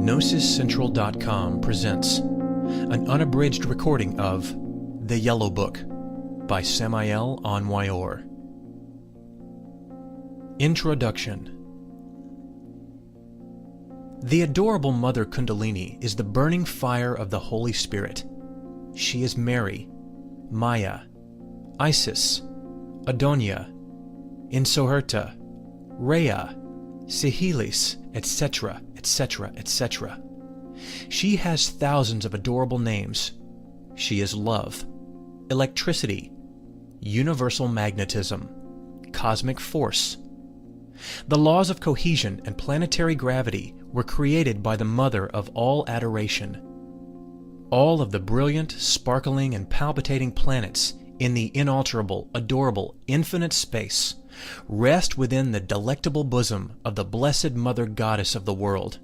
GnosisCentral.com presents an unabridged recording of The Yellow Book by Samael Aun-Weor. Introduction. The adorable Mother Kundalini is the burning fire of the Holy Spirit. She is Mary, Maya, Isis, Adonia, Insoherta, Rhea, Sihilis, etc., etc., etc. She has thousands of adorable names. She is love, electricity, universal magnetism, cosmic force. The laws of cohesion and planetary gravity were created by the Mother of all adoration. All of the brilliant, sparkling, and palpitating planets in the inalterable, adorable, infinite space rest within the delectable bosom of the blessed Mother Goddess of the world.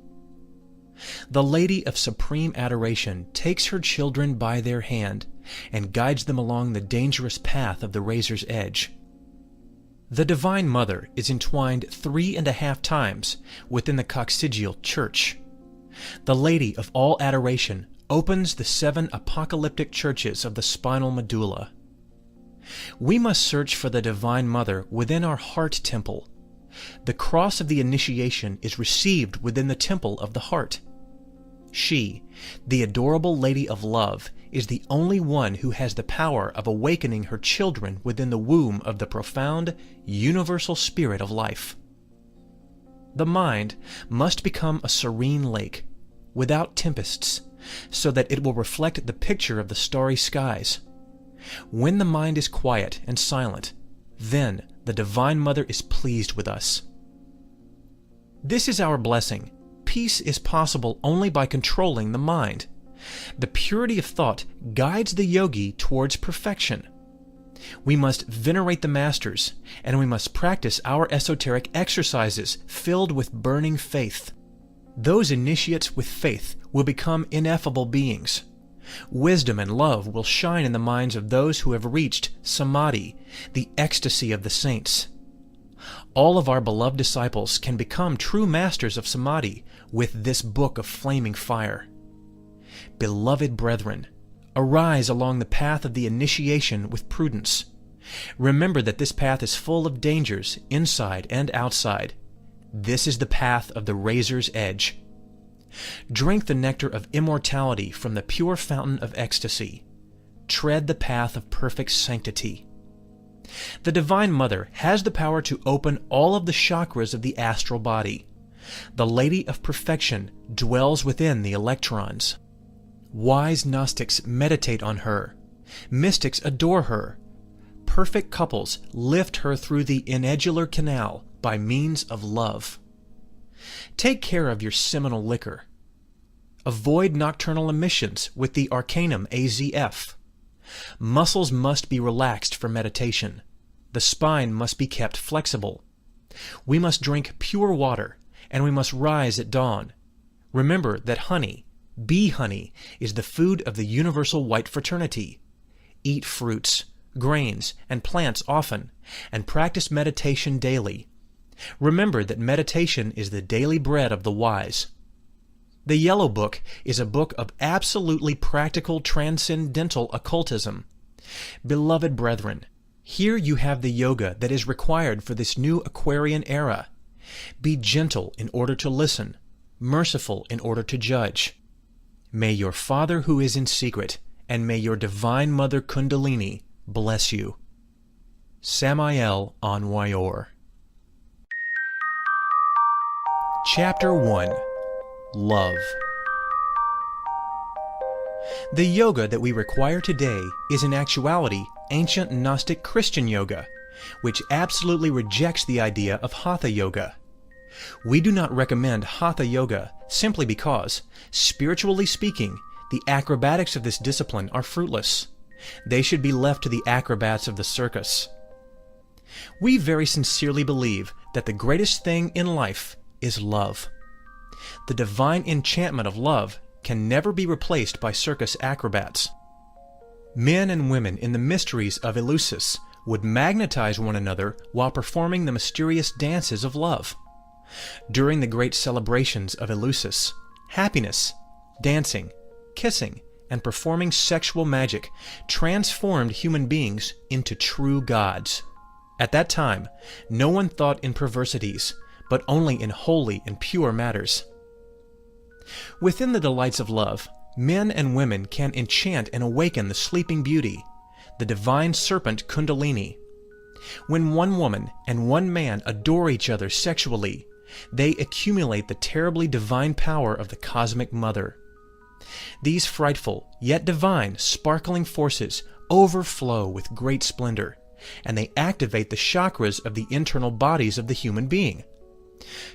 The Lady of Supreme Adoration takes her children by their hand and guides them along the dangerous path of the razor's edge. The Divine Mother is entwined 3.5 times within the coccygeal church. The Lady of all Adoration opens the 7 apocalyptic churches of the spinal medulla. We must search for the Divine Mother within our heart temple. The cross of the initiation is received within the temple of the heart. She, the adorable Lady of Love, is the only one who has the power of awakening her children within the womb of the profound, universal spirit of life. The mind must become a serene lake, without tempests, so that it will reflect the picture of the starry skies. When the mind is quiet and silent, then the Divine Mother is pleased with us. This is our blessing. Peace is possible only by controlling the mind. The purity of thought guides the yogi towards perfection. We must venerate the masters, and we must practice our esoteric exercises filled with burning faith. Those initiates with faith will become ineffable beings. Wisdom and love will shine in the minds of those who have reached samadhi, the ecstasy of the saints. All of our beloved disciples can become true masters of samadhi with this book of flaming fire. Beloved brethren, arise along the path of the initiation with prudence. Remember that this path is full of dangers inside and outside. This is the path of the razor's edge. Drink the nectar of immortality from the pure fountain of ecstasy. Tread the path of perfect sanctity. The Divine Mother has the power to open all of the chakras of the astral body. The Lady of Perfection dwells within the electrons. Wise Gnostics meditate on her. Mystics adore her. Perfect couples lift her through the inedular canal by means of love. Take care of your seminal liquor. Avoid nocturnal emissions with the Arcanum AZF. Muscles must be relaxed for meditation. The spine must be kept flexible. We must drink pure water, and we must rise at dawn. Remember that honey, bee honey, is the food of the universal white fraternity. Eat fruits, grains, and plants often, and practice meditation daily. Remember that meditation is the daily bread of the wise. The Yellow Book is a book of absolutely practical transcendental occultism. Beloved brethren, here you have the yoga that is required for this new Aquarian era. Be gentle in order to listen, merciful in order to judge. May your Father who is in secret, and may your Divine Mother Kundalini bless you. Samael Aun-Weor. Chapter 1. Love. The yoga that we require today is in actuality ancient Gnostic Christian yoga, which absolutely rejects the idea of Hatha yoga. We do not recommend Hatha yoga simply because, spiritually speaking, the acrobatics of this discipline are fruitless. They should be left to the acrobats of the circus. We very sincerely believe that the greatest thing in life is love. The divine enchantment of love can never be replaced by circus acrobats. Men and women in the mysteries of Eleusis would magnetize one another while performing the mysterious dances of love. During the great celebrations of Eleusis, Happiness, dancing, kissing, and performing sexual magic transformed human beings into true gods. At that time, no one thought in perversities, but only in holy and pure matters. Within the delights of love, men and women can enchant and awaken the sleeping beauty, the divine serpent Kundalini. When one woman and one man adore each other sexually, they accumulate the terribly divine power of the cosmic mother. These frightful, yet divine, sparkling forces overflow with great splendor, and they activate the chakras of the internal bodies of the human being.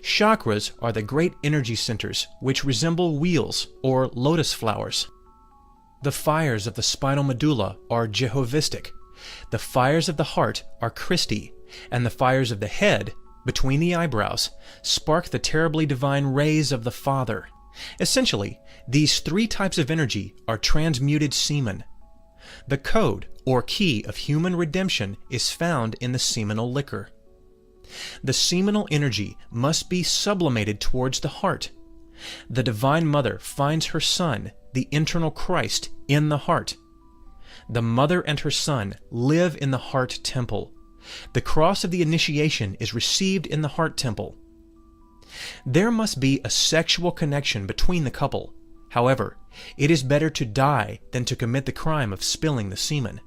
Chakras are the great energy centers which resemble wheels or lotus flowers. The fires of the spinal medulla are Jehovistic, the fires of the heart are Christi, and the fires of the head, between the eyebrows, spark the terribly divine rays of the Father. Essentially, these three types of energy are transmuted semen. The code, or key, of human redemption is found in the seminal liquor. The seminal energy must be sublimated towards the heart. The Divine Mother finds her Son, the internal Christ, in the heart. The Mother and her Son live in the heart temple. The cross of the initiation is received in the heart temple. There must be a sexual connection between the couple. However, it is better to die than to commit the crime of spilling the semen.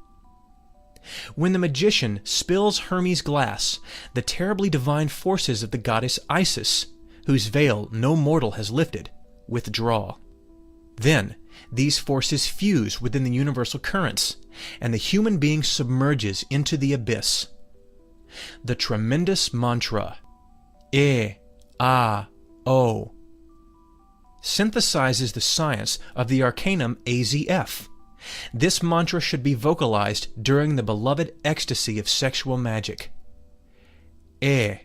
When the magician spills Hermes' glass, the terribly divine forces of the goddess Isis, whose veil no mortal has lifted, withdraw. Then, these forces fuse within the universal currents, and the human being submerges into the abyss. The tremendous mantra, E, A, O, synthesizes the science of the arcanum AZF. This mantra should be vocalized during the beloved ecstasy of sexual magic. E,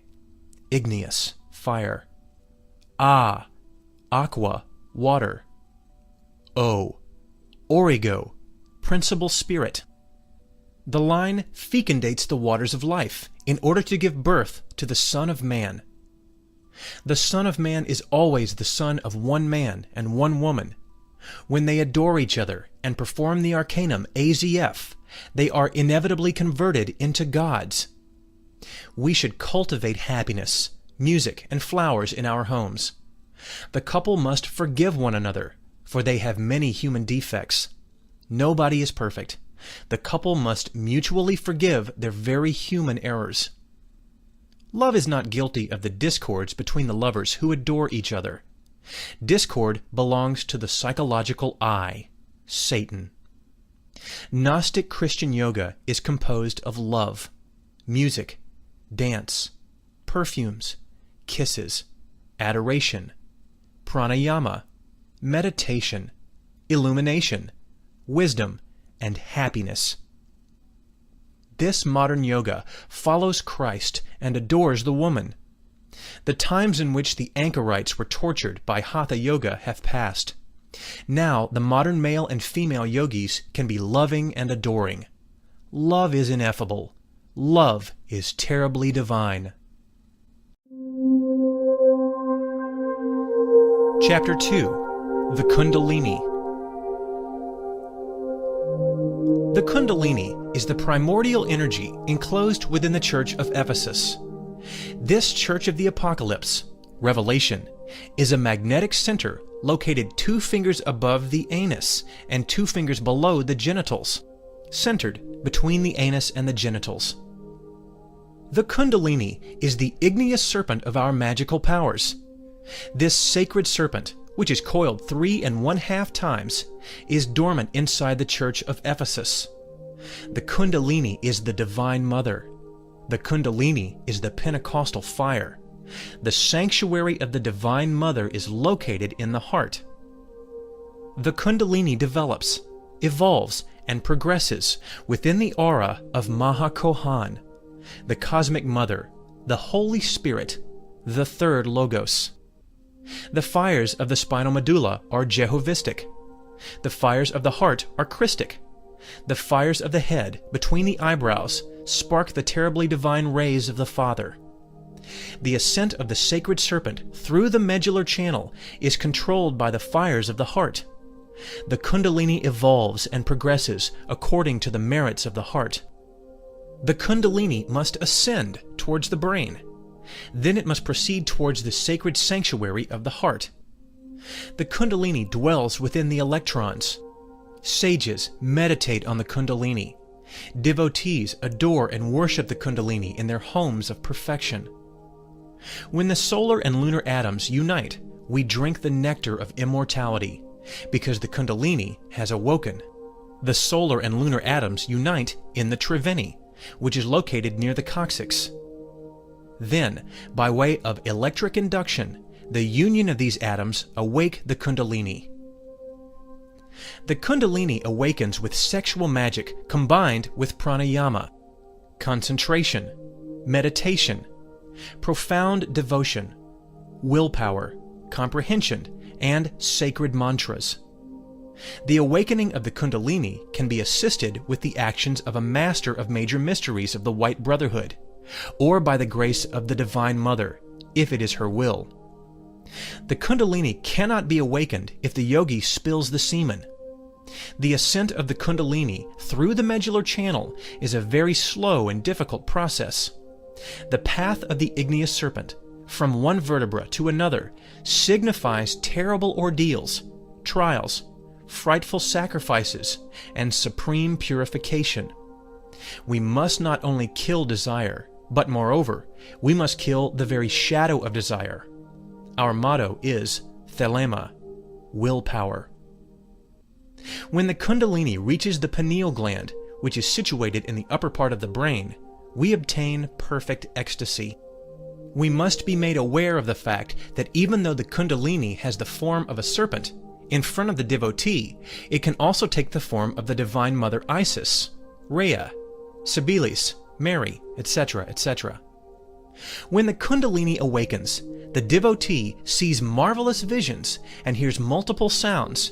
igneous, fire. A, aqua, water. O, origo, principal spirit. The line fecundates the waters of life in order to give birth to the Son of Man. The Son of Man is always the son of one man and one woman. When they adore each other and perform the arcanum AZF, they are inevitably converted into gods. We should cultivate happiness, music, and flowers in our homes. The couple must forgive one another, for they have many human defects. Nobody is perfect. The couple must mutually forgive their very human errors. Love is not guilty of the discords between the lovers who adore each other. Discord belongs to the psychological I, Satan. Gnostic Christian yoga is composed of love, music, dance, perfumes, kisses, adoration, pranayama, meditation, illumination, wisdom, and happiness. This modern yoga follows Christ and adores the woman. The times in which the anchorites were tortured by Hatha Yoga have passed. Now the modern male and female yogis can be loving and adoring. Love is ineffable. Love is terribly divine. Chapter 2. The Kundalini. The Kundalini is the primordial energy enclosed within the Church of Ephesus. This Church of the Apocalypse, Revelation, is a magnetic center located 2 fingers above the anus and 2 fingers below the genitals, centered between the anus and the genitals. The Kundalini is the igneous serpent of our magical powers. This sacred serpent, which is coiled 3 1/2 times, is dormant inside the Church of Ephesus. The Kundalini is the Divine Mother. The Kundalini is the Pentecostal fire. The sanctuary of the Divine Mother is located in the heart. The Kundalini develops, evolves, and progresses within the aura of Maha Kohan, the Cosmic Mother, the Holy Spirit, the third Logos. The fires of the spinal medulla are Jehovistic. The fires of the heart are Christic. The fires of the head, between the eyebrows, spark the terribly divine rays of the Father. The ascent of the sacred serpent through the medullary channel is controlled by the fires of the heart. The Kundalini evolves and progresses according to the merits of the heart. The Kundalini must ascend towards the brain. Then it must proceed towards the sacred sanctuary of the heart. The Kundalini dwells within the electrons. Sages meditate on the Kundalini. Devotees adore and worship the Kundalini in their homes of perfection. When the solar and lunar atoms unite, we drink the nectar of immortality, because the Kundalini has awoken. The solar and lunar atoms unite in the Triveni, which is located near the coccyx. Then, by way of electric induction, the union of these atoms awake the Kundalini. The Kundalini awakens with sexual magic combined with pranayama, concentration, meditation, profound devotion, willpower, comprehension, and sacred mantras. The awakening of the Kundalini can be assisted with the actions of a master of major mysteries of the White Brotherhood, or by the grace of the Divine Mother, if it is her will. The Kundalini cannot be awakened if the yogi spills the semen. The ascent of the Kundalini through the medullary channel is a very slow and difficult process. The path of the igneous serpent, from one vertebra to another, signifies terrible ordeals, trials, frightful sacrifices, and supreme purification. We must not only kill desire, but moreover, we must kill the very shadow of desire. Our motto is thelema, willpower. When the Kundalini reaches the pineal gland, which is situated in the upper part of the brain, we obtain perfect ecstasy. We must be made aware of the fact that even though the Kundalini has the form of a serpent, in front of the devotee, it can also take the form of the Divine Mother Isis, Rhea, Sibylis, Mary, etc., etc. When the Kundalini awakens, the devotee sees marvelous visions and hears multiple sounds.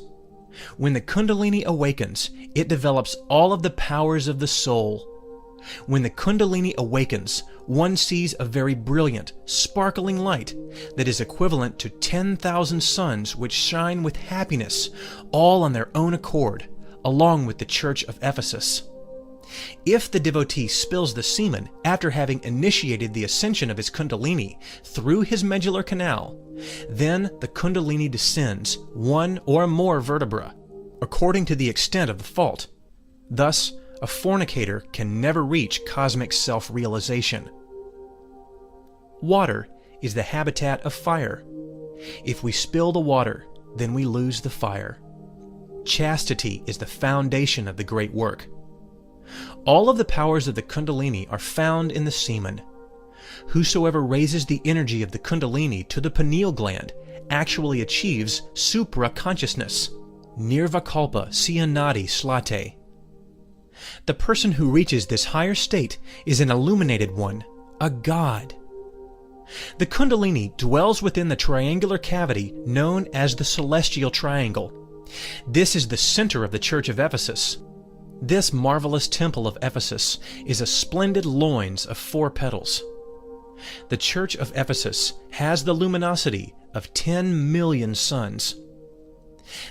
When the Kundalini awakens, it develops all of the powers of the soul. When the Kundalini awakens, one sees a very brilliant, sparkling light that is equivalent to 10,000 suns which shine with happiness, all on their own accord, along with the Church of Ephesus. If the devotee spills the semen after having initiated the ascension of his Kundalini through his medullary canal, then the Kundalini descends one or more vertebra, according to the extent of the fault. Thus, a fornicator can never reach cosmic self-realization. Water is the habitat of fire. If we spill the water, then we lose the fire. Chastity is the foundation of the great work. All of the powers of the Kundalini are found in the semen. Whosoever raises the energy of the Kundalini to the pineal gland actually achieves supra-consciousness, nirvikalpa siyanati slate. The person who reaches this higher state is an illuminated one, a god. The Kundalini dwells within the triangular cavity known as the celestial triangle. This is the center of the Church of Ephesus. This marvelous temple of Ephesus is a splendid loins of 4 petals. The Church of Ephesus has the luminosity of 10 million suns.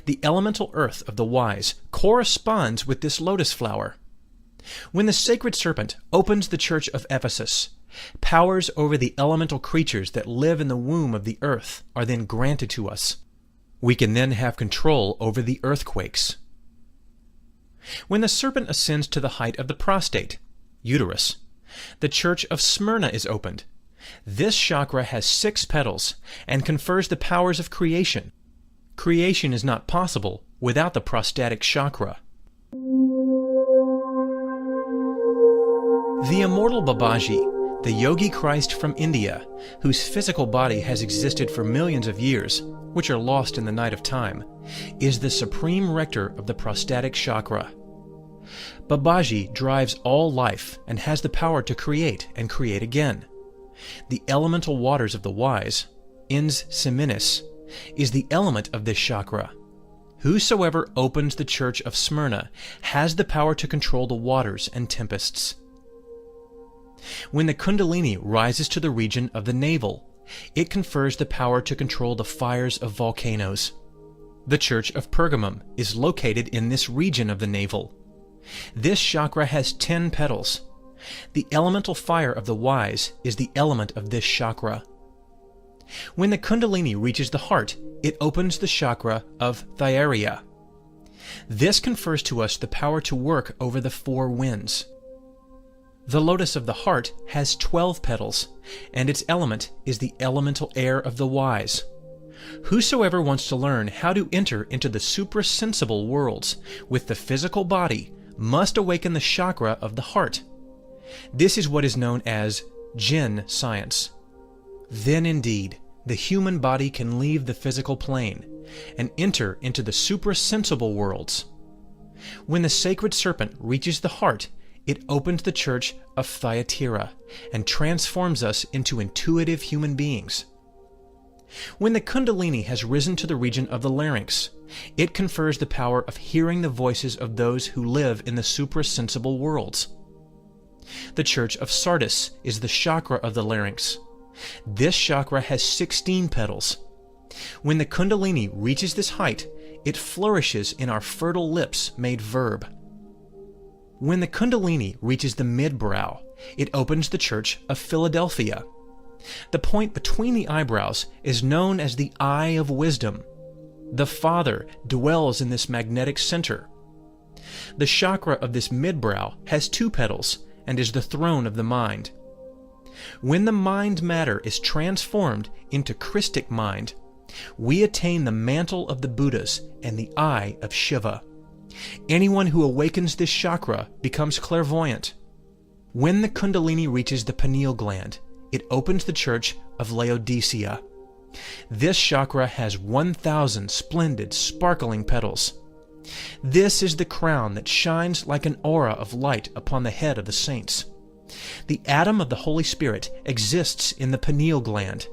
The elemental earth of the wise corresponds with this lotus flower. When the sacred serpent opens the Church of Ephesus, powers over the elemental creatures that live in the womb of the earth are then granted to us. We can then have control over the earthquakes. When the serpent ascends to the height of the prostate, uterus, the Church of Smyrna is opened. This chakra has 6 petals and confers the powers of creation. Creation is not possible without the prostatic chakra. The immortal Babaji, the yogi Christ from India, whose physical body has existed for millions of years, which are lost in the night of time, is the supreme rector of the prostatic chakra. Babaji drives all life and has the power to create and create again. The elemental waters of the wise, ins seminis, is the element of this chakra. Whosoever opens the Church of Smyrna has the power to control the waters and tempests. When the Kundalini rises to the region of the navel, it confers the power to control the fires of volcanoes. The Church of Pergamum is located in this region of the navel. This chakra has 10 petals. The elemental fire of the wise is the element of this chakra. When the Kundalini reaches the heart, it opens the chakra of Thyrea. This confers to us the power to work over the 4 winds. The lotus of the heart has 12 petals, and its element is the elemental air of the wise. Whosoever wants to learn how to enter into the suprasensible worlds with the physical body must awaken the chakra of the heart. This is what is known as Jinn Science. Then indeed, the human body can leave the physical plane and enter into the suprasensible worlds. When the sacred serpent reaches the heart, it opens the church of Thyatira and transforms us into intuitive human beings. When the Kundalini has risen to the region of the larynx, it confers the power of hearing the voices of those who live in the suprasensible worlds. The church of Sardis is the chakra of the larynx. This chakra has 16 petals. When the Kundalini reaches this height, it flourishes in our fertile lips made verb. When the Kundalini reaches the midbrow, it opens the church of Philadelphia. The point between the eyebrows is known as the eye of wisdom. The Father dwells in this magnetic center. The chakra of this midbrow has 2 petals and is the throne of the mind. When the mind matter is transformed into Christic mind, we attain the mantle of the Buddhas and the eye of Shiva. Anyone who awakens this chakra becomes clairvoyant. When the Kundalini reaches the pineal gland, it opens the church of Laodicea. This chakra has 1,000 splendid, sparkling petals. This is the crown that shines like an aura of light upon the head of the saints. The atom of the Holy Spirit exists in the pineal gland.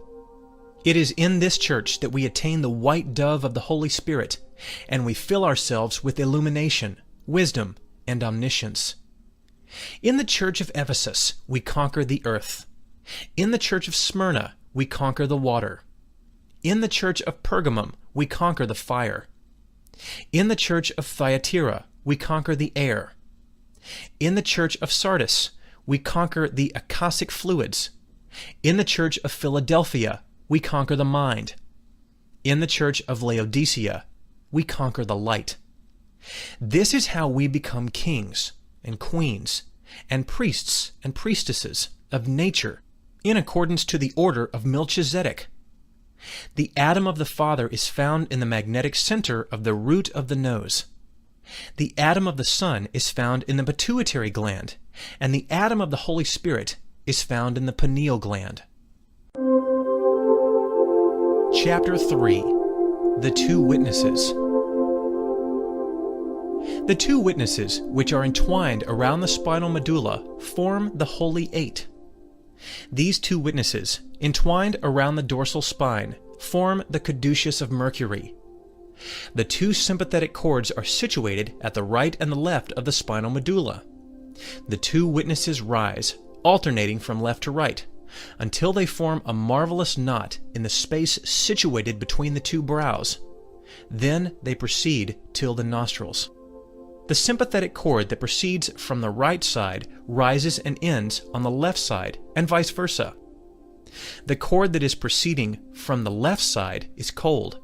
It is in this church that we attain the white dove of the Holy Spirit, and we fill ourselves with illumination, wisdom, and omniscience. In the church of Ephesus, we conquer the earth. In the church of Smyrna, we conquer the water. In the church of Pergamum, we conquer the fire. In the church of Thyatira, we conquer the air. In the church of Sardis, we conquer the akashic fluids. In the church of Philadelphia, we conquer the mind. In the church of Laodicea, we conquer the light. This is how we become kings and queens and priests and priestesses of nature in accordance to the order of Melchizedek. The atom of the Father is found in the magnetic center of the root of the nose. The atom of the Son is found in the pituitary gland, and the atom of the Holy Spirit is found in the pineal gland. Chapter 3. The Two Witnesses. The 2 witnesses, which are entwined around the spinal medulla, form the Holy 8. These 2 witnesses, entwined around the dorsal spine, form the caduceus of Mercury. The 2 sympathetic cords are situated at the right and the left of the spinal medulla. The 2 witnesses rise, alternating from left to right, until they form a marvelous knot in the space situated between the 2 brows. Then they proceed till the nostrils. The sympathetic cord that proceeds from the right side rises and ends on the left side, and vice versa. The cord that is proceeding from the left side is cold.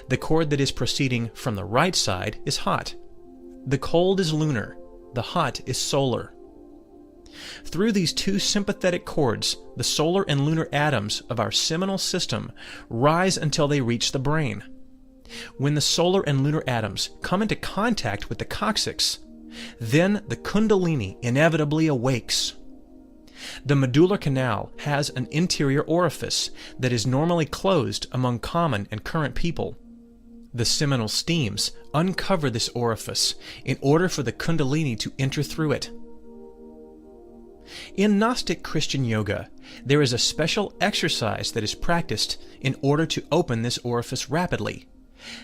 The cord that is proceeding from the right side is hot. The cold is lunar, the hot is solar. Through these 2 sympathetic cords, the solar and lunar atoms of our seminal system rise until they reach the brain. When the solar and lunar atoms come into contact with the coccyx, then the Kundalini inevitably awakes. The medullary canal has an interior orifice that is normally closed among common and current people. The seminal steams uncover this orifice in order for the Kundalini to enter through it. In Gnostic Christian yoga, there is a special exercise that is practiced in order to open this orifice rapidly.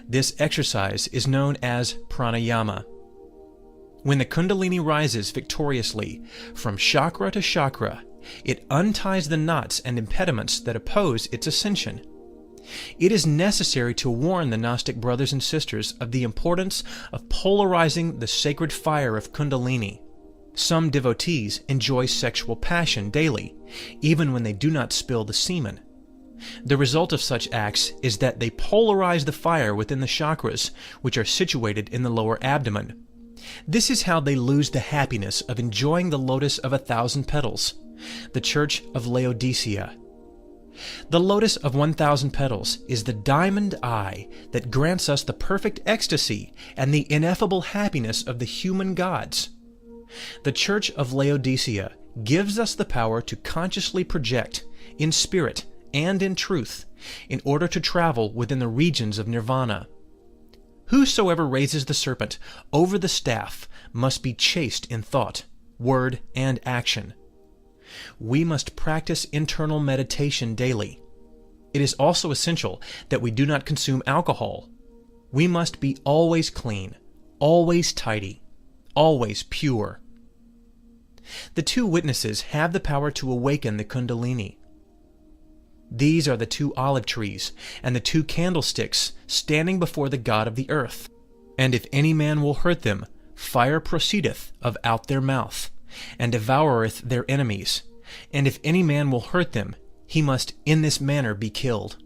This exercise is known as Pranayama. When the Kundalini rises victoriously from chakra to chakra, It unties the knots and impediments that oppose its ascension. It is necessary to warn the Gnostic brothers and sisters of the importance of polarizing the sacred fire of Kundalini. Some devotees enjoy sexual passion daily, even when they do not spill the semen. The result of such acts is that they polarize the fire within the chakras, which are situated in the lower abdomen. This is how they lose the happiness of enjoying the lotus of 1,000 petals, the Church of Laodicea. The lotus of 1,000 petals is the diamond eye that grants us the perfect ecstasy and the ineffable happiness of the human gods. The Church of Laodicea gives us the power to consciously project, in spirit and in truth, in order to travel within the regions of nirvana. Whosoever raises the serpent over the staff must be chaste in thought, word, and action. We must practice internal meditation daily. It is also essential that we do not consume alcohol. We must be always clean, always tidy, always pure. The two witnesses have the power to awaken the Kundalini. These are the 2 olive trees and the 2 candlesticks standing before the God of the earth. And if any man will hurt them, fire proceedeth of out their mouth, and devoureth their enemies. And if any man will hurt them, he must in this manner be killed.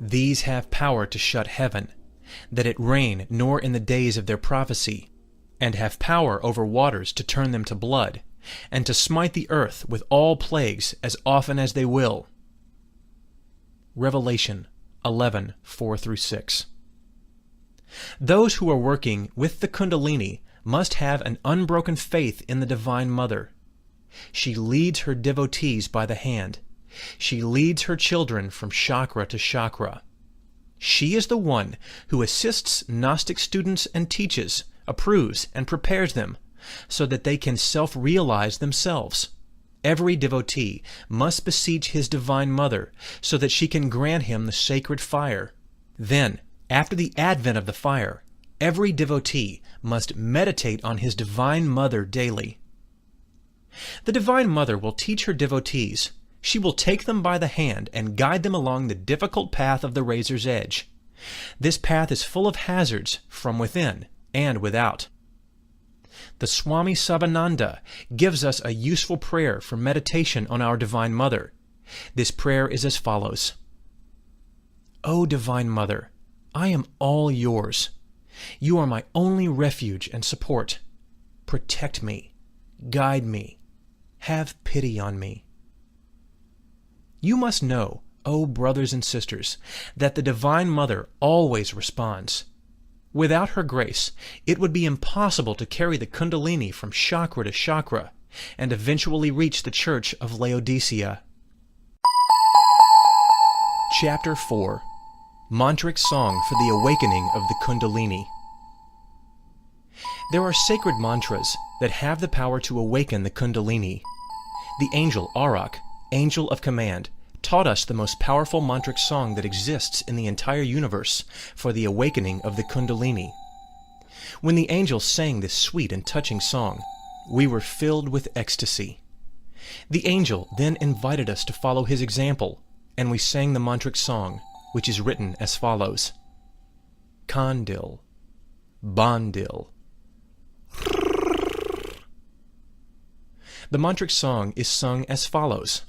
These have power to shut heaven, that it rain nor in the days of their prophecy, and have power over waters to turn them to blood, and to smite the earth with all plagues as often as they will. Revelation 11:4-6. Those who are working with the Kundalini must have an unbroken faith in the Divine Mother. She leads her devotees by the hand. She leads her children from chakra to chakra. She is the one who assists Gnostic students and teaches, approves, and prepares them, so that they can self-realize themselves. Every devotee must beseech his Divine Mother, so that she can grant him the sacred fire. Then, after the advent of the fire, every devotee must meditate on his Divine Mother daily. The Divine Mother will teach her devotees. She will take them by the hand and guide them along the difficult path of the razor's edge. This path is full of hazards from within and without. The Swami Savananda gives us a useful prayer for meditation on our Divine Mother. This prayer is as follows. O Divine Mother, I am all yours. You are my only refuge and support. Protect me, guide me, have pity on me. You must know, O brothers and sisters, that the Divine Mother always responds. Without her grace, it would be impossible to carry the Kundalini from chakra to chakra and eventually reach the Church of Laodicea. Chapter 4. Mantric Song for the Awakening of the Kundalini. There are sacred mantras that have the power to awaken the Kundalini. The angel Arak, angel of command, taught us the most powerful mantric song that exists in the entire universe for the awakening of the Kundalini. When the angel sang this sweet and touching song, we were filled with ecstasy. The angel then invited us to follow his example, and we sang the mantric song, which is written as follows. Kandil, Bandil. The mantric song is sung as follows.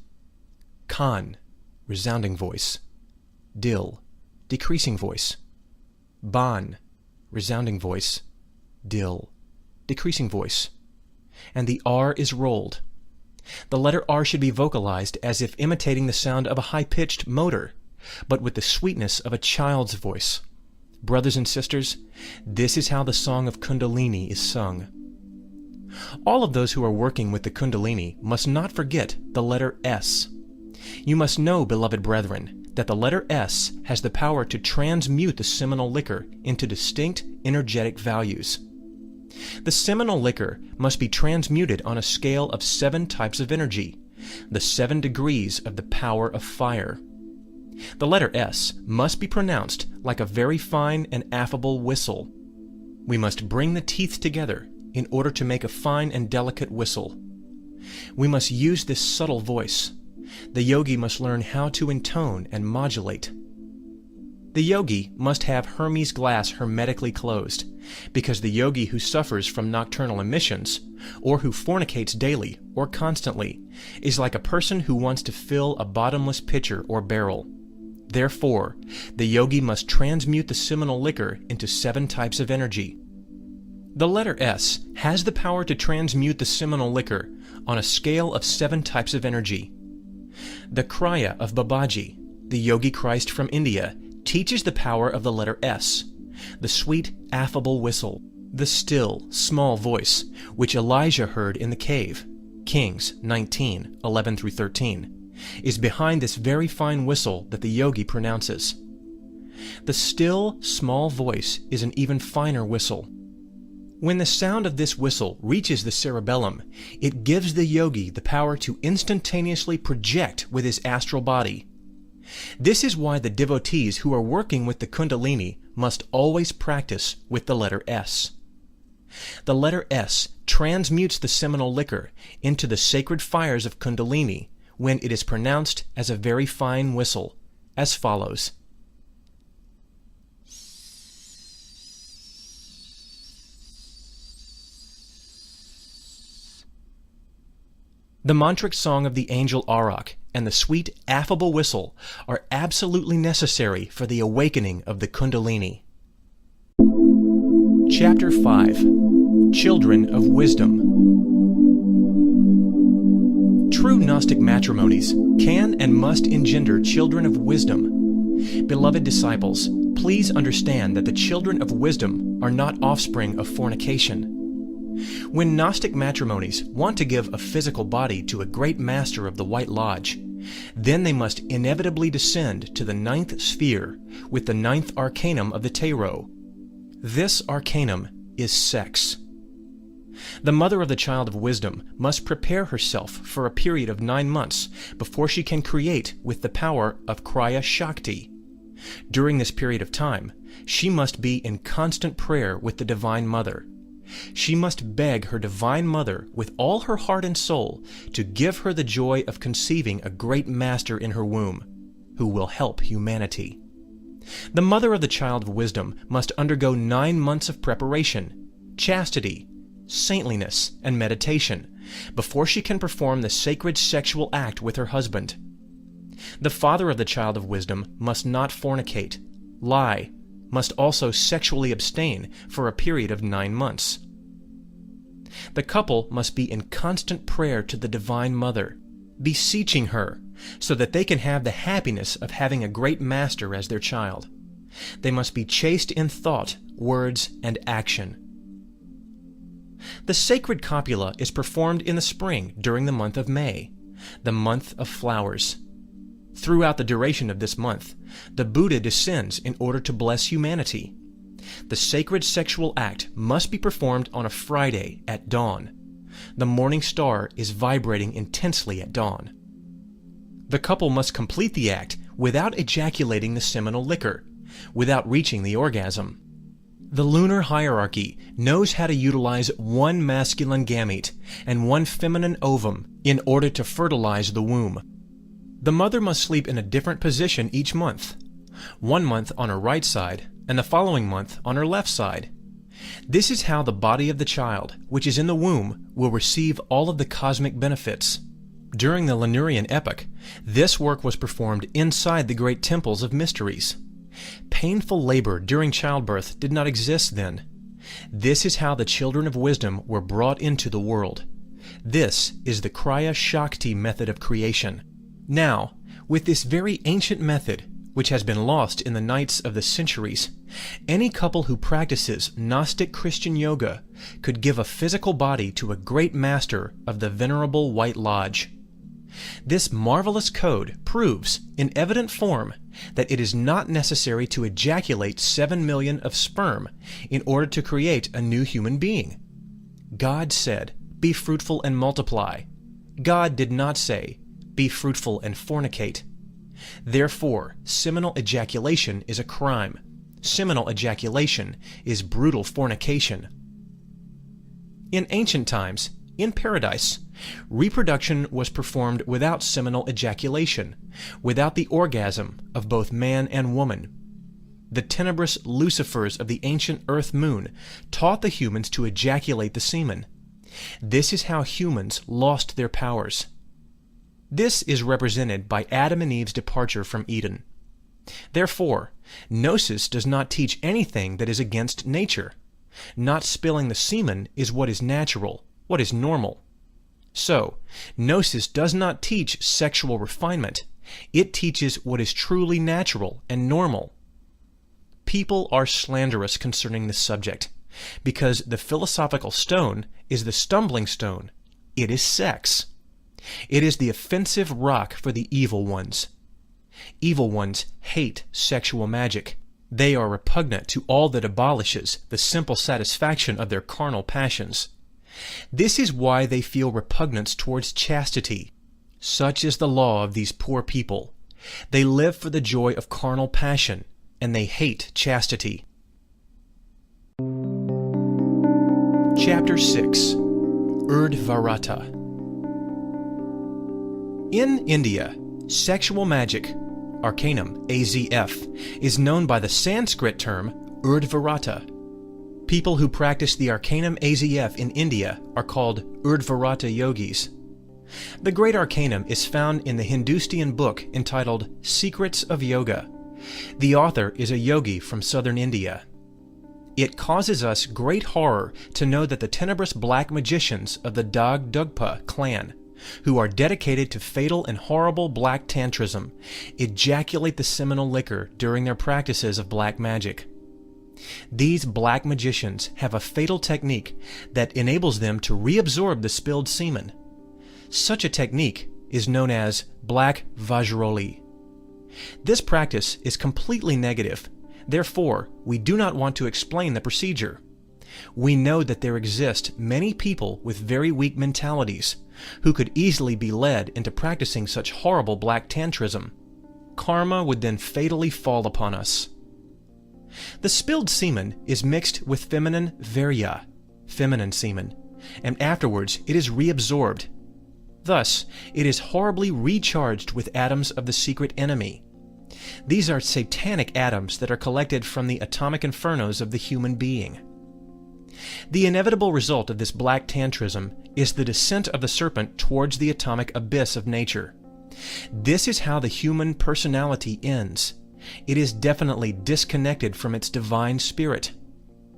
Kan, resounding voice. Dil, decreasing voice. Ban, resounding voice. Dil, decreasing voice. And the R is rolled. The letter R should be vocalized as if imitating the sound of a high-pitched motor, but with the sweetness of a child's voice. Brothers and sisters, this is how the song of Kundalini is sung. All of those who are working with the Kundalini must not forget the letter S. You must know, beloved brethren, that the letter S has the power to transmute the seminal liquor into distinct energetic values. The seminal liquor must be transmuted on a scale of 7 types of energy, the 7 degrees of the power of fire. The letter S must be pronounced like a very fine and affable whistle. We must bring the teeth together in order to make a fine and delicate whistle. We must use this subtle voice. The yogi must learn how to intone and modulate. The yogi must have Hermes glass hermetically closed, because the yogi who suffers from nocturnal emissions, or who fornicates daily or constantly, is like a person who wants to fill a bottomless pitcher or barrel. Therefore, the yogi must transmute the seminal liquor into 7 types of energy. The letter S has the power to transmute the seminal liquor on a scale of 7 types of energy. The Kriya of Babaji, the Yogi Christ from India, teaches the power of the letter S, the sweet, affable whistle, the still, small voice, which Elijah heard in the cave, Kings 19:11-13, is behind this very fine whistle that the yogi pronounces. The still, small voice is an even finer whistle. When the sound of this whistle reaches the cerebellum, it gives the yogi the power to instantaneously project with his astral body. This is why the devotees who are working with the Kundalini must always practice with the letter S. The letter S transmutes the seminal liquor into the sacred fires of Kundalini when it is pronounced as a very fine whistle, as follows. The mantric song of the angel Arak and the sweet, affable whistle are absolutely necessary for the awakening of the Kundalini. Chapter 5. Children of Wisdom. True Gnostic matrimonies can and must engender children of wisdom. Beloved disciples, please understand that the children of wisdom are not offspring of fornication. When Gnostic matrimonies want to give a physical body to a great master of the White Lodge, then they must inevitably descend to the 9th sphere with the 9th arcanum of the tarot. This arcanum is sex. The mother of the child of wisdom must prepare herself for a period of 9 months before she can create with the power of Kriya Shakti. During this period of time, she must be in constant prayer with the Divine Mother. She must beg her Divine Mother with all her heart and soul to give her the joy of conceiving a great master in her womb, who will help humanity. The mother of the child of wisdom must undergo 9 months of preparation, chastity, saintliness, and meditation before she can perform the sacred sexual act with her husband. The father of the child of wisdom must not fornicate, lie, must also sexually abstain for a period of 9 months. The couple must be in constant prayer to the Divine Mother, beseeching her, so that they can have the happiness of having a great master as their child. They must be chaste in thought, words, and action. The sacred copula is performed in the spring during the month of May, the month of flowers. Throughout the duration of this month, the Buddha descends in order to bless humanity. The sacred sexual act must be performed on a Friday at dawn. The morning star is vibrating intensely at dawn. The couple must complete the act without ejaculating the seminal liquor, without reaching the orgasm. The lunar hierarchy knows how to utilize 1 masculine gamete and 1 feminine ovum in order to fertilize the womb. The mother must sleep in a different position each month, 1 month on her right side and the following month on her left side. This is how the body of the child, which is in the womb, will receive all of the cosmic benefits. During the Lemurian epoch, this work was performed inside the great temples of mysteries. Painful labor during childbirth did not exist then. This is how the children of wisdom were brought into the world. This is the Kriya Shakti method of creation. Now, with this very ancient method, which has been lost in the nights of the centuries, any couple who practices Gnostic Christian yoga could give a physical body to a great master of the Venerable White Lodge. This marvelous code proves, in evident form, that it is not necessary to ejaculate 7 million of sperm in order to create a new human being. God said, "Be fruitful and multiply." God did not say, "Be fruitful and fornicate." Therefore, seminal ejaculation is a crime. Seminal ejaculation is brutal fornication. In ancient times, in paradise, Reproduction was performed without seminal ejaculation, without the orgasm of both man and woman. The tenebrous Lucifers of the ancient Earth Moon taught the humans to ejaculate the semen. This is how humans lost their powers. This is represented by Adam and Eve's departure from Eden. Therefore, Gnosis does not teach anything that is against nature. Not spilling the semen is what is natural, what is normal. So, Gnosis does not teach sexual refinement. It teaches what is truly natural and normal. People are slanderous concerning this subject, because the philosophical stone is the stumbling stone. It is sex. It is the offensive rock for the evil ones. Evil ones hate sexual magic. They are repugnant to all that abolishes the simple satisfaction of their carnal passions. This is why they feel repugnance towards chastity. Such is the law of these poor people. They live for the joy of carnal passion, and they hate chastity. Chapter 6. Urdhvarata. In India, sexual magic, arcanum AZF, is known by the Sanskrit term Urdhvarata. People who practice the arcanum AZF in India are called Urdhvarata yogis. The great arcanum is found in the Hindustani book entitled Secrets of Yoga. The author is a yogi from southern India. It causes us great horror to know that the tenebrous black magicians of the Dagdugpa clan, who are dedicated to fatal and horrible black tantrism, ejaculate the seminal liquor during their practices of black magic. These black magicians have a fatal technique that enables them to reabsorb the spilled semen. Such a technique is known as black vajroli. This practice is completely negative. Therefore, we do not want to explain the procedure. We know that there exist many people with very weak mentalities who could easily be led into practicing such horrible black tantrism. Karma would then fatally fall upon us. The spilled semen is mixed with feminine virya, feminine semen, and afterwards it is reabsorbed. Thus, it is horribly recharged with atoms of the secret enemy. These are satanic atoms that are collected from the atomic infernos of the human being. The inevitable result of this black tantrism is the descent of the serpent towards the atomic abyss of nature. This is how the human personality ends. It is definitely disconnected from its divine spirit.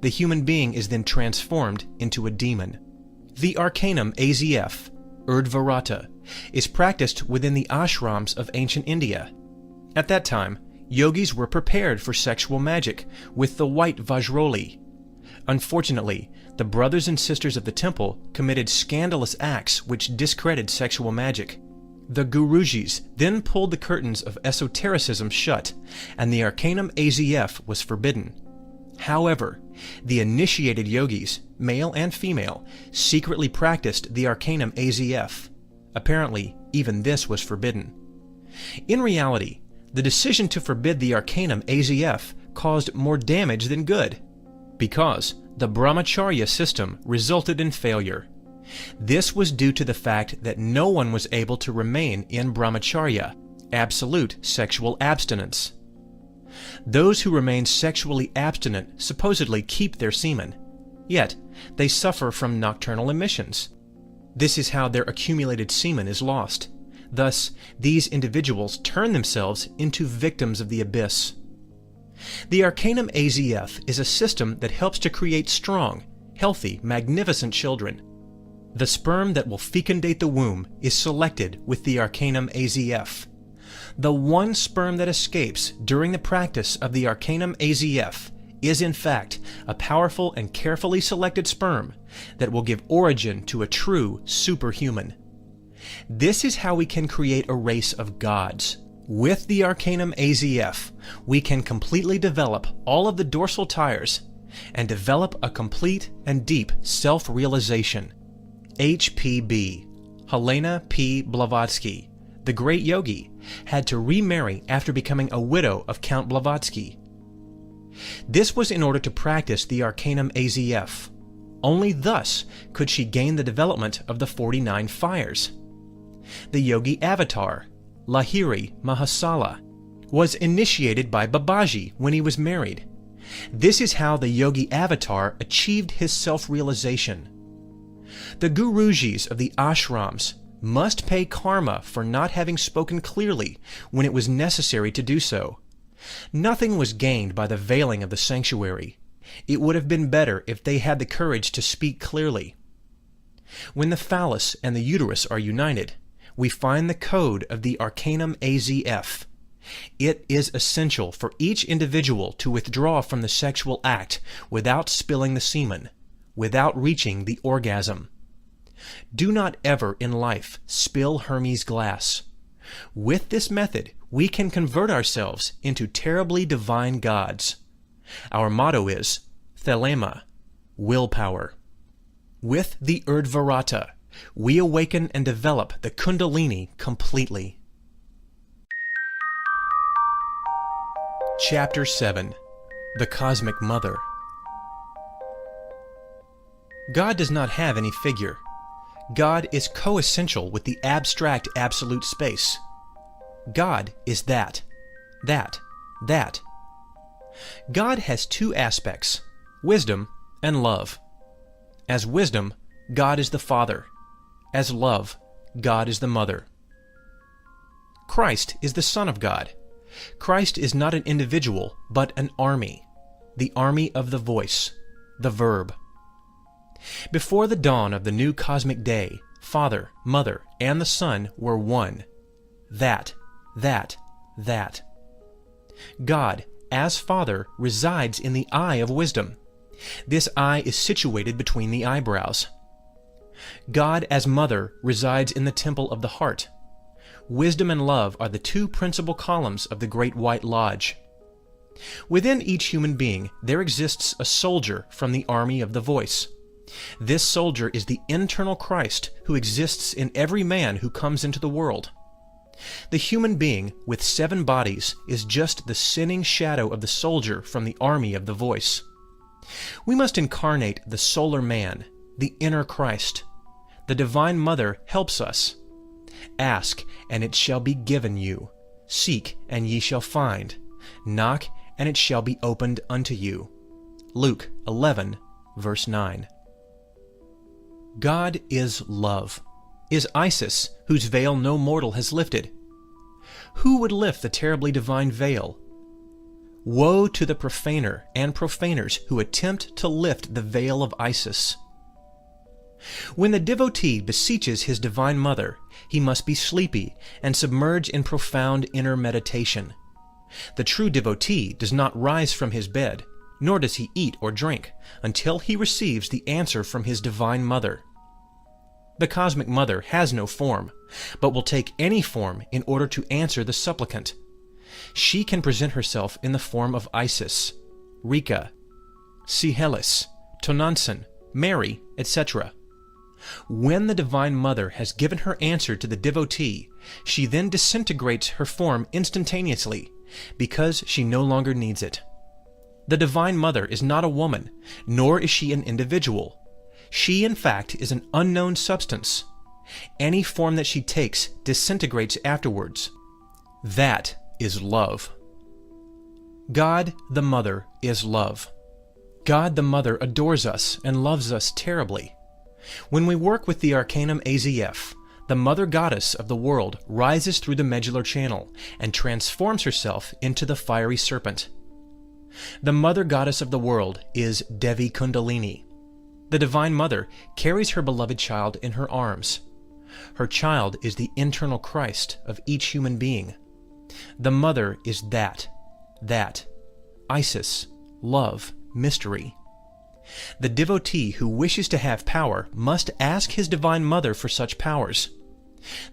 The human being is then transformed into a demon. The arcanum AZF, Urdhvarata, is practiced within the ashrams of ancient India. At that time, yogis were prepared for sexual magic with the white vajroli. Unfortunately, the brothers and sisters of the temple committed scandalous acts which discredited sexual magic. The Gurujis then pulled the curtains of esotericism shut, and the arcanum AZF was forbidden. However, the initiated yogis, male and female, secretly practiced the arcanum AZF. Apparently, even this was forbidden. In reality, the decision to forbid the arcanum AZF caused more damage than good, because the brahmacharya system resulted in failure. This was due to the fact that no one was able to remain in brahmacharya, absolute sexual abstinence. Those who remain sexually abstinent supposedly keep their semen, yet they suffer from nocturnal emissions. This is how their accumulated semen is lost. Thus, these individuals turn themselves into victims of the abyss. The arcanum AZF is a system that helps to create strong, healthy, magnificent children. The sperm that will fecundate the womb is selected with the arcanum AZF. The one sperm that escapes during the practice of the arcanum AZF is in fact a powerful and carefully selected sperm that will give origin to a true superhuman. This is how we can create a race of gods. With the arcanum AZF, we can completely develop all of the dorsal tires and develop a complete and deep self-realization. HPB, Helena P. Blavatsky, the great yogi, had to remarry after becoming a widow of Count Blavatsky. This was in order to practice the arcanum AZF. Only thus could she gain the development of the 49 fires. The yogi avatar, Lahiri Mahasala, was initiated by Babaji when he was married. This is how the yogi avatar achieved his self-realization. The Gurujis of the ashrams must pay karma for not having spoken clearly when it was necessary to do so. Nothing was gained by the veiling of the sanctuary. It would have been better if they had the courage to speak clearly. When the phallus and the uterus are united, we find the code of the Arcanum AZF. It is essential for each individual to withdraw from the sexual act without spilling the semen, without reaching the orgasm. Do not ever in life spill Hermes' glass. With this method, we can convert ourselves into terribly divine gods. Our motto is Thelema, willpower. With the Urdhvarata, we awaken and develop the Kundalini completely. Chapter 7. The Cosmic Mother. God does not have any figure. God is coessential with the abstract absolute space. God is that. God has two aspects, wisdom and love. As wisdom, God is the Father. As love, God is the Mother. Christ is the Son of God. Christ is not an individual, but an army, the army of the voice, the verb. Before the dawn of the new cosmic day, Father, Mother, and the Son were one. That. God, as Father, resides in the eye of wisdom. This eye is situated between the eyebrows. God, as Mother, resides in the temple of the heart. Wisdom and love are the two principal columns of the Great White Lodge. Within each human being, there exists a soldier from the army of the voice. This soldier is the internal Christ who exists in every man who comes into the world. The human being with 7 bodies is just the sinning shadow of the soldier from the army of the voice. We must incarnate the solar man, the inner Christ. The Divine Mother helps us. Ask, and it shall be given you. Seek, and ye shall find. Knock, and it shall be opened unto you. Luke 11, verse 9. God is love, is Isis, whose veil no mortal has lifted. Who would lift the terribly divine veil? Woe to the profaner and profaners who attempt to lift the veil of Isis. When the devotee beseeches his Divine Mother, he must be sleepy and submerge in profound inner meditation. The true devotee does not rise from his bed, nor does he eat or drink, until he receives the answer from his Divine Mother. The Cosmic Mother has no form, but will take any form in order to answer the supplicant. She can present herself in the form of Isis, Rika, Cihelis, Tonantzin, Mary, etc. When the Divine Mother has given her answer to the devotee, she then disintegrates her form instantaneously, because she no longer needs it. The Divine Mother is not a woman, nor is she an individual. She, in fact, is an unknown substance. Any form that she takes disintegrates afterwards. That is love. God the Mother is love. God the Mother adores us and loves us terribly. When we work with the Arcanum AZF, the Mother Goddess of the world rises through the medullary channel and transforms herself into the fiery serpent. The Mother Goddess of the world is Devi Kundalini. The Divine Mother carries her beloved child in her arms. Her child is the internal Christ of each human being. The Mother is that. Isis, love, mystery. The devotee who wishes to have power must ask his Divine Mother for such powers.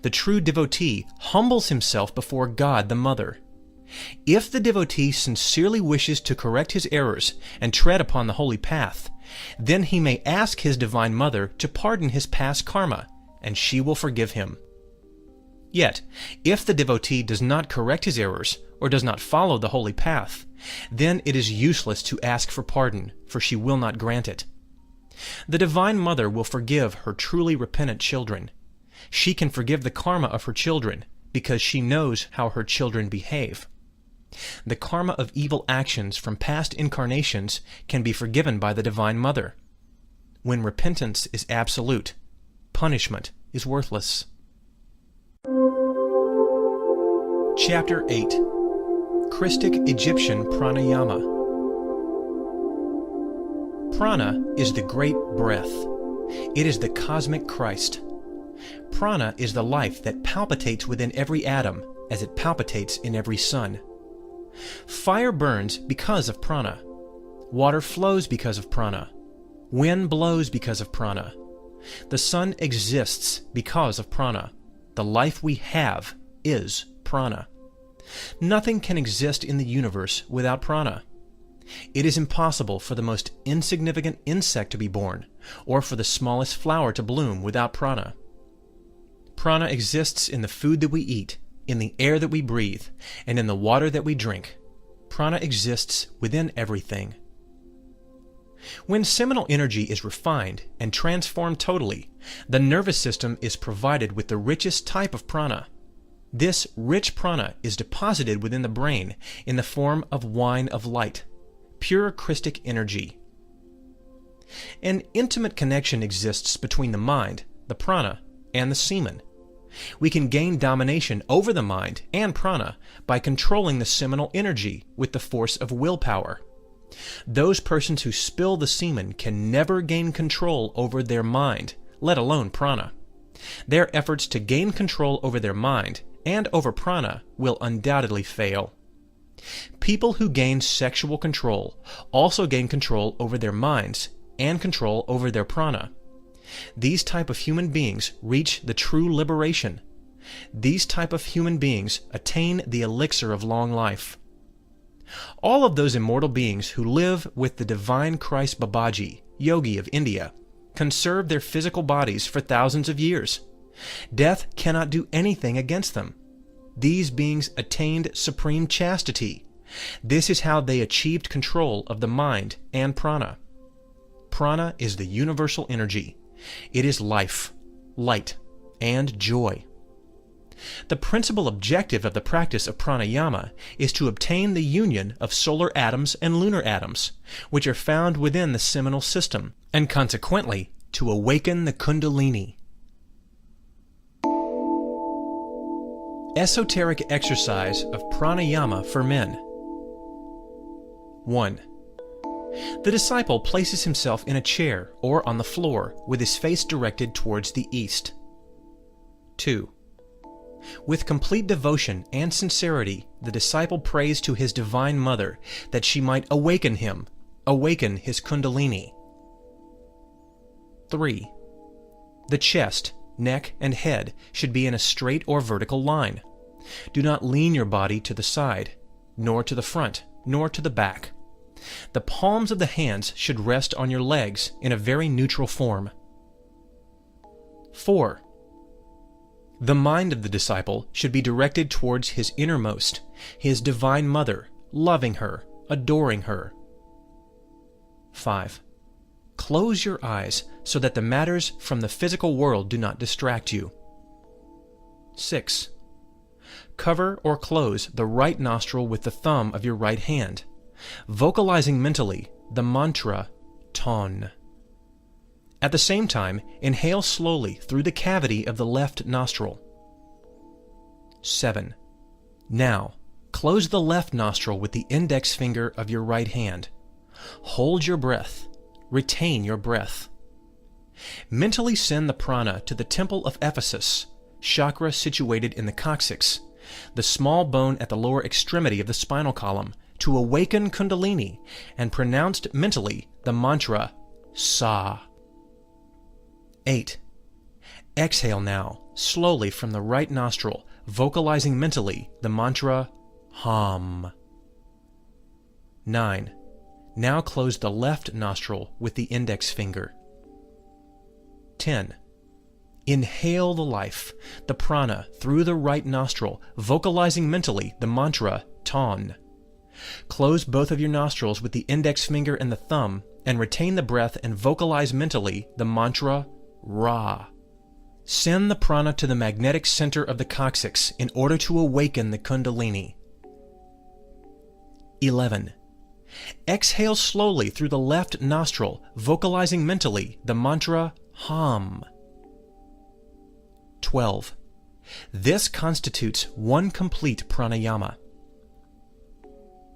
The true devotee humbles himself before God the Mother. If the devotee sincerely wishes to correct his errors and tread upon the holy path, then he may ask his Divine Mother to pardon his past karma, and she will forgive him. Yet, if the devotee does not correct his errors or does not follow the holy path, then it is useless to ask for pardon, for she will not grant it. The Divine Mother will forgive her truly repentant children. She can forgive the karma of her children because she knows how her children behave. The karma of evil actions from past incarnations can be forgiven by the Divine Mother. When repentance is absolute, punishment is worthless. Chapter 8. Christic Egyptian Pranayama. Prana is the great breath. It is the cosmic Christ. Prana is the life that palpitates within every atom as it palpitates in every sun. Fire burns because of prana. Water flows because of prana. Wind blows because of prana. The sun exists because of prana. The life we have is prana. Nothing can exist in the universe without prana. It is impossible for the most insignificant insect to be born, or for the smallest flower to bloom without prana. Prana exists in the food that we eat, in the air that we breathe, and in the water that we drink. Prana exists within everything. When seminal energy is refined and transformed totally, the nervous system is provided with the richest type of prana. This rich prana is deposited within the brain in the form of wine of light, pure Christic energy. An intimate connection exists between the mind, the prana, and the semen. We can gain domination over the mind and prana by controlling the seminal energy with the force of willpower. Those persons who spill the semen can never gain control over their mind, let alone prana. Their efforts to gain control over their mind and over prana will undoubtedly fail. People who gain sexual control also gain control over their minds and control over their prana. These type of human beings reach the true liberation. These type of human beings attain the elixir of long life. All of those immortal beings who live with the divine Christ Babaji, yogi of India, conserve their physical bodies for thousands of years. Death cannot do anything against them. These beings attained supreme chastity. This is how they achieved control of the mind and prana. Prana is the universal energy. It is life, light, and joy. The principal objective of the practice of pranayama is to obtain the union of solar atoms and lunar atoms, which are found within the seminal system, and consequently to awaken the Kundalini. Esoteric exercise of pranayama for men. 1. The disciple places himself in a chair or on the floor with his face directed towards the east. 2. With complete devotion and sincerity, the disciple prays to his Divine Mother that she might awaken him, awaken his Kundalini. 3. The chest, neck, and head should be in a straight or vertical line. Do not lean your body to the side, nor to the front, nor to the back. The palms of the hands should rest on your legs in a very neutral form. 4. The mind of the disciple should be directed towards his innermost, his Divine Mother, loving her, adoring her. 5. Close your eyes so that the matters from the physical world do not distract you. 6. Cover or close the right nostril with the thumb of your right hand, vocalizing mentally the mantra Ton. At the same time, inhale slowly through the cavity of the left nostril. 7. Now, close the left nostril with the index finger of your right hand. Hold your breath. Retain your breath. Mentally send the prana to the temple of Ephesus, chakra situated in the coccyx, the small bone at the lower extremity of the spinal column, to awaken Kundalini, and pronounced mentally the mantra Sa. 8. Exhale now, slowly from the right nostril, vocalizing mentally the mantra Hum. 9. Now close the left nostril with the index finger. 10. Inhale the life, the prana, through the right nostril, vocalizing mentally the mantra Ton. Close both of your nostrils with the index finger and the thumb, and retain the breath and vocalize mentally the mantra Ra. Send the prana to the magnetic center of the coccyx in order to awaken the Kundalini. 11. Exhale slowly through the left nostril, vocalizing mentally the mantra Hum. 12. This constitutes one complete pranayama.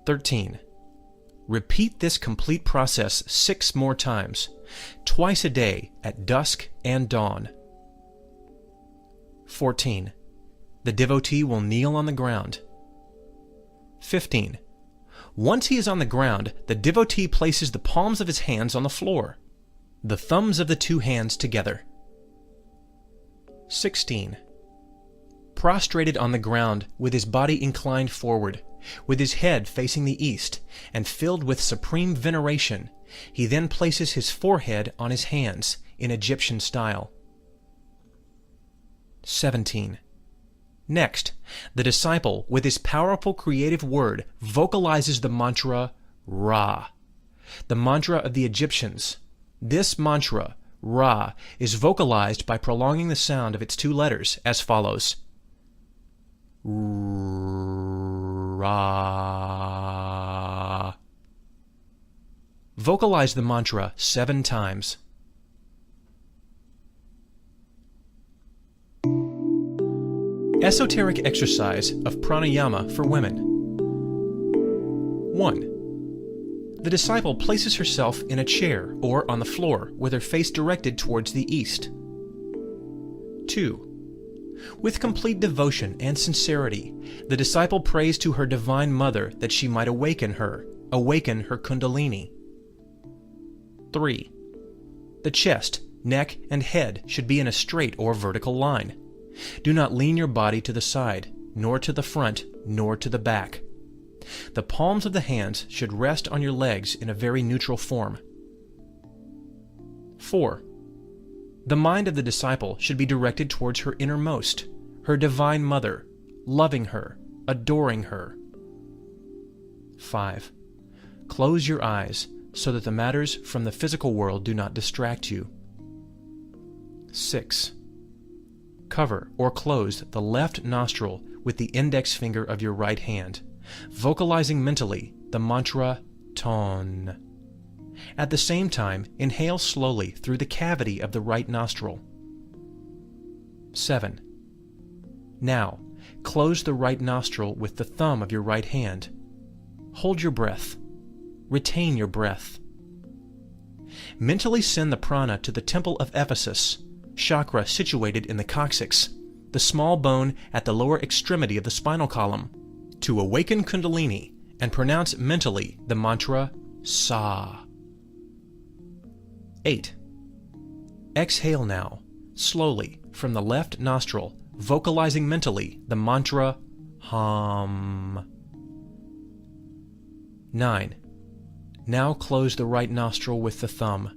13. Repeat this complete process 6 more times, twice a day at dusk and dawn. 14. The devotee will kneel on the ground. 15. Once he is on the ground, the devotee places the palms of his hands on the floor, the thumbs of the 2 hands together. 16. Prostrated on the ground with his body inclined forward, with his head facing the east, and filled with supreme veneration, he then places his forehead on his hands in Egyptian style. 17. Next, the disciple, with his powerful creative word, vocalizes the mantra Ra, the mantra of the Egyptians. This mantra, Ra, is vocalized by prolonging the sound of its 2 letters as follows. Ra. Vocalize the mantra 7 times. Esoteric exercise of pranayama for women. 1. The disciple places herself in a chair or on the floor with her face directed towards the east. 2. With complete devotion and sincerity, the disciple prays to her Divine Mother that she might awaken her Kundalini. 3. The chest, neck, and head should be in a straight or vertical line. Do not lean your body to the side, nor to the front, nor to the back. The palms of the hands should rest on your legs in a very neutral form. 4. The mind of the disciple should be directed towards her innermost, her Divine Mother, loving her, adoring her. 5. Close your eyes so that the matters from the physical world do not distract you. 6. Cover or close the left nostril with the index finger of your right hand, vocalizing mentally the mantra Ton. At the same time, inhale slowly through the cavity of the right nostril. 7. Now, close the right nostril with the thumb of your right hand. Hold your breath. Retain your breath. Mentally send the prana to the temple of Ephesus, chakra situated in the coccyx, the small bone at the lower extremity of the spinal column, to awaken Kundalini and pronounce mentally the mantra Sa. 8. Exhale now, slowly, from the left nostril, vocalizing mentally the mantra Hum. 9. Now close the right nostril with the thumb.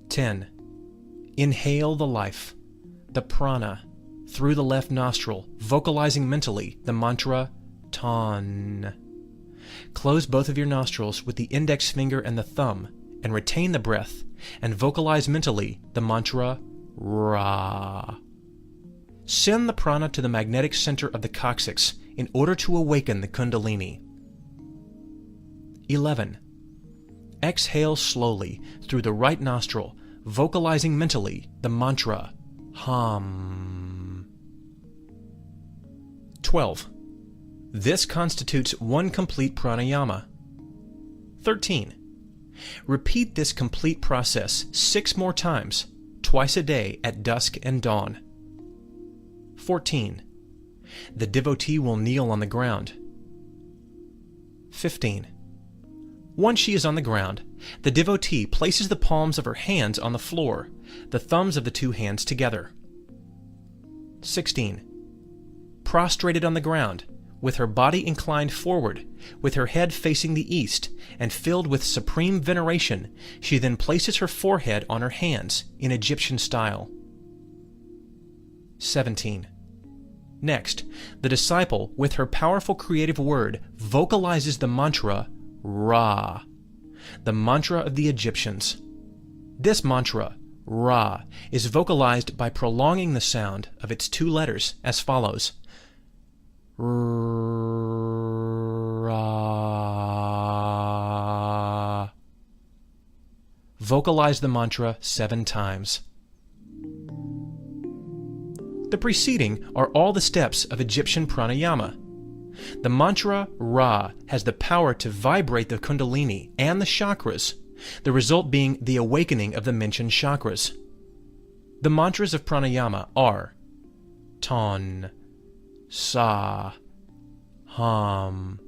10. Inhale the life, the prana, through the left nostril, vocalizing mentally the mantra Ton. Close both of your nostrils with the index finger and the thumb, and retain the breath, and vocalize mentally the mantra Ra. Send the prana to the magnetic center of the coccyx in order to awaken the Kundalini. 11. Exhale slowly through the right nostril, vocalizing mentally the mantra Hum. 12. This constitutes one complete pranayama. 13. Repeat this complete process 6 more times, twice a day at dusk and dawn. 14. The devotee will kneel on the ground. 15. Once she is on the ground, the devotee places the palms of her hands on the floor, the thumbs of the 2 hands together. 16. Prostrated on the ground, with her body inclined forward, with her head facing the east, and filled with supreme veneration, she then places her forehead on her hands in Egyptian style. 17. Next, the disciple, with her powerful creative word, vocalizes the mantra Ra. the mantra of the Egyptians. This mantra, Ra, is vocalized by prolonging the sound of its two letters as follows. Ra. Vocalize the mantra 7 times. The preceding are all the steps of Egyptian pranayama. The mantra Ra has the power to vibrate the Kundalini and the chakras, the result being the awakening of the mentioned chakras. The mantras of pranayama are Ton, Sa, Hum,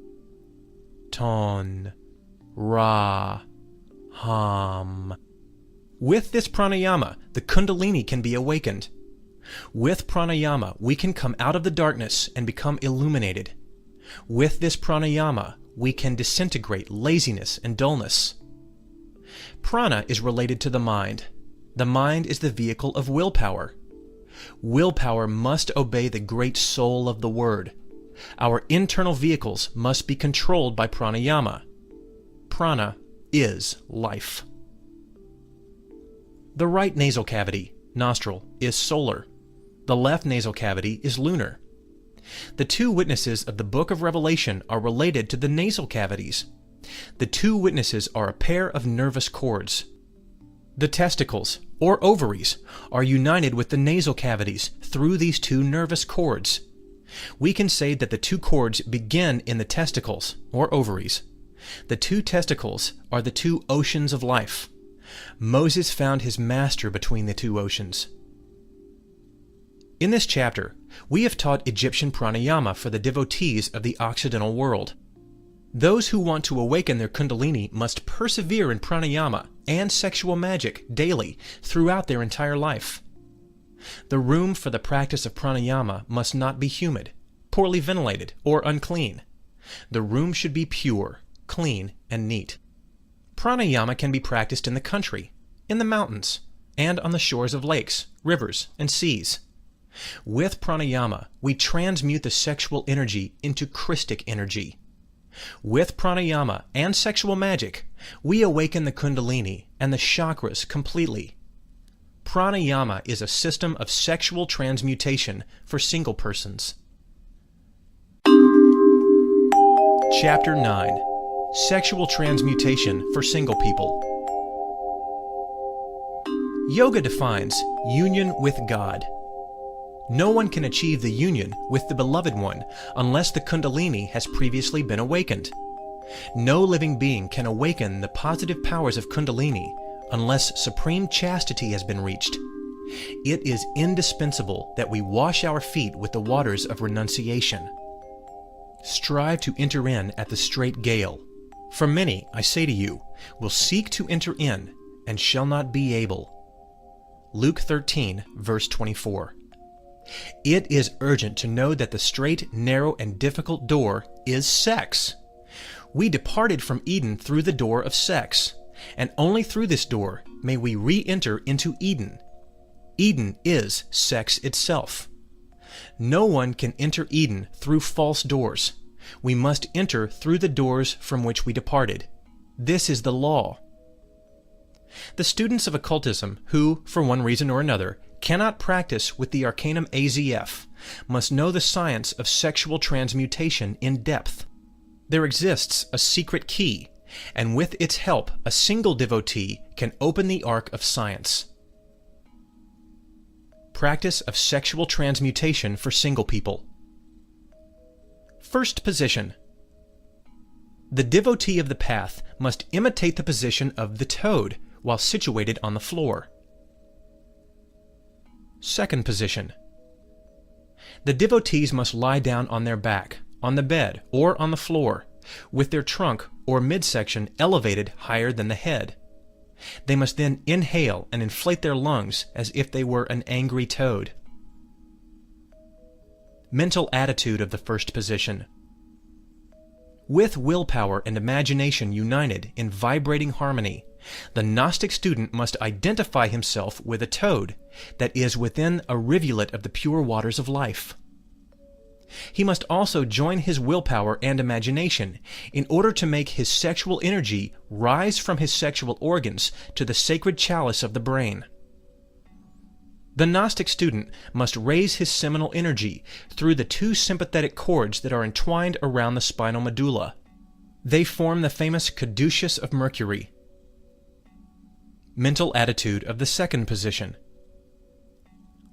Ton, Ra, Hum. With this pranayama, the Kundalini can be awakened. With pranayama, we can come out of the darkness and become illuminated. With this pranayama, we can disintegrate laziness and dullness. Prana is related to the mind. The mind is the vehicle of willpower. Willpower must obey the great soul of the word. Our internal vehicles must be controlled by pranayama. Prana is life. The right nasal cavity, nostril, is solar. The left nasal cavity is lunar. The two witnesses of the Book of Revelation are related to the nasal cavities. The two witnesses are a pair of nervous cords. The testicles, or ovaries, are united with the nasal cavities through these two nervous cords. We can say that the two cords begin in the testicles, or ovaries. The two testicles are the two oceans of life. Moses found his master between the two oceans. In this chapter, we have taught Egyptian pranayama for the devotees of the Occidental world. Those who want to awaken their Kundalini must persevere in pranayama and sexual magic daily throughout their entire life. The room for the practice of pranayama must not be humid, poorly ventilated, or unclean. The room should be pure, clean, and neat. Pranayama can be practiced in the country, in the mountains, and on the shores of lakes, rivers, and seas. With pranayama, we transmute the sexual energy into Christic energy. With pranayama and sexual magic, we awaken the Kundalini and the chakras completely. Pranayama is a system of sexual transmutation for single persons. Chapter 9. Sexual Transmutation for Single People. Yoga defines union with God. No one can achieve the union with the Beloved One unless the Kundalini has previously been awakened. No living being can awaken the positive powers of Kundalini unless supreme chastity has been reached. It is indispensable that we wash our feet with the waters of renunciation. Strive to enter in at the straight gale. For many, I say to you, will seek to enter in and shall not be able. Luke 13, verse 24. It is urgent to know that the straight, narrow, and difficult door is sex. We departed from Eden through the door of sex, and only through this door may we re-enter into Eden. Eden is sex itself. No one can enter Eden through false doors. We must enter through the doors from which we departed. This is the law. The students of occultism who, for one reason or another, cannot practice with the Arcanum AZF must know the science of sexual transmutation in depth. There exists a secret key, and with its help a single devotee can open the ark of science. Practice of sexual transmutation for single people. First position. The devotee of the path must imitate the position of the toad while situated on the floor. Second position. The devotees must lie down on their back, on the bed, or on the floor, with their trunk or midsection elevated higher than the head. They must then inhale and inflate their lungs as if they were an angry toad. Mental attitude of the first position. With willpower and imagination united in vibrating harmony, the Gnostic student must identify himself with a toad that is within a rivulet of the pure waters of life. He must also join his willpower and imagination in order to make his sexual energy rise from his sexual organs to the sacred chalice of the brain. The Gnostic student must raise his seminal energy through the two sympathetic cords that are entwined around the spinal medulla. They form the famous caduceus of Mercury. Mental attitude of the second position.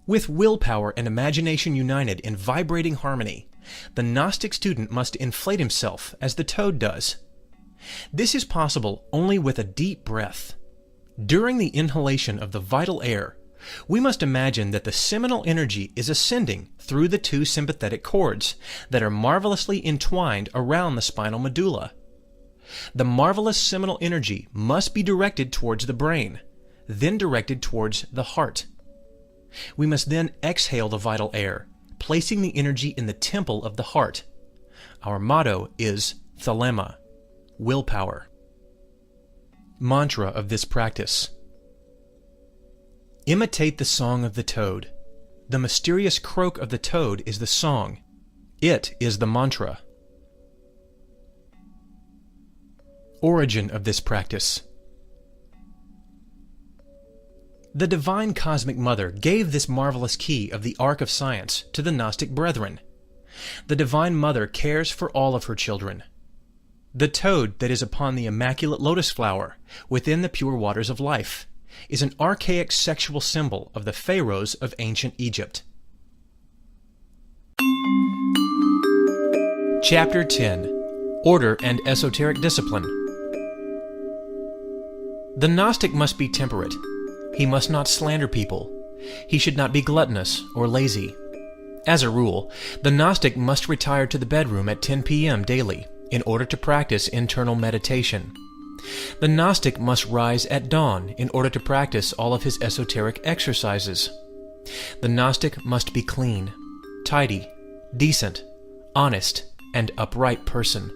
With willpower and imagination united in vibrating harmony, the Gnostic student must inflate himself as the toad does. This is possible only with a deep breath. During the inhalation of the vital air, we must imagine that the seminal energy is ascending through the two sympathetic cords that are marvelously entwined around the spinal medulla. The marvelous seminal energy must be directed towards the brain, then directed towards the heart. We must then exhale the vital air, placing the energy in the temple of the heart. Our motto is thelema, willpower. Mantra of this practice. Imitate the song of the toad. The mysterious croak of the toad is the song. It is the mantra. Origin of this practice. The Divine Cosmic Mother gave this marvelous key of the Ark of Science to the Gnostic brethren. The Divine Mother cares for all of her children. The toad that is upon the immaculate lotus flower within the pure waters of life is an archaic sexual symbol of the pharaohs of ancient Egypt. Chapter 10. Order and Esoteric Discipline. The Gnostic must be temperate. He must not slander people. He should not be gluttonous or lazy. As a rule, the Gnostic must retire to the bedroom at 10 p.m. daily in order to practice internal meditation. The Gnostic must rise at dawn in order to practice all of his esoteric exercises. The Gnostic must be clean, tidy, decent, honest, and upright person.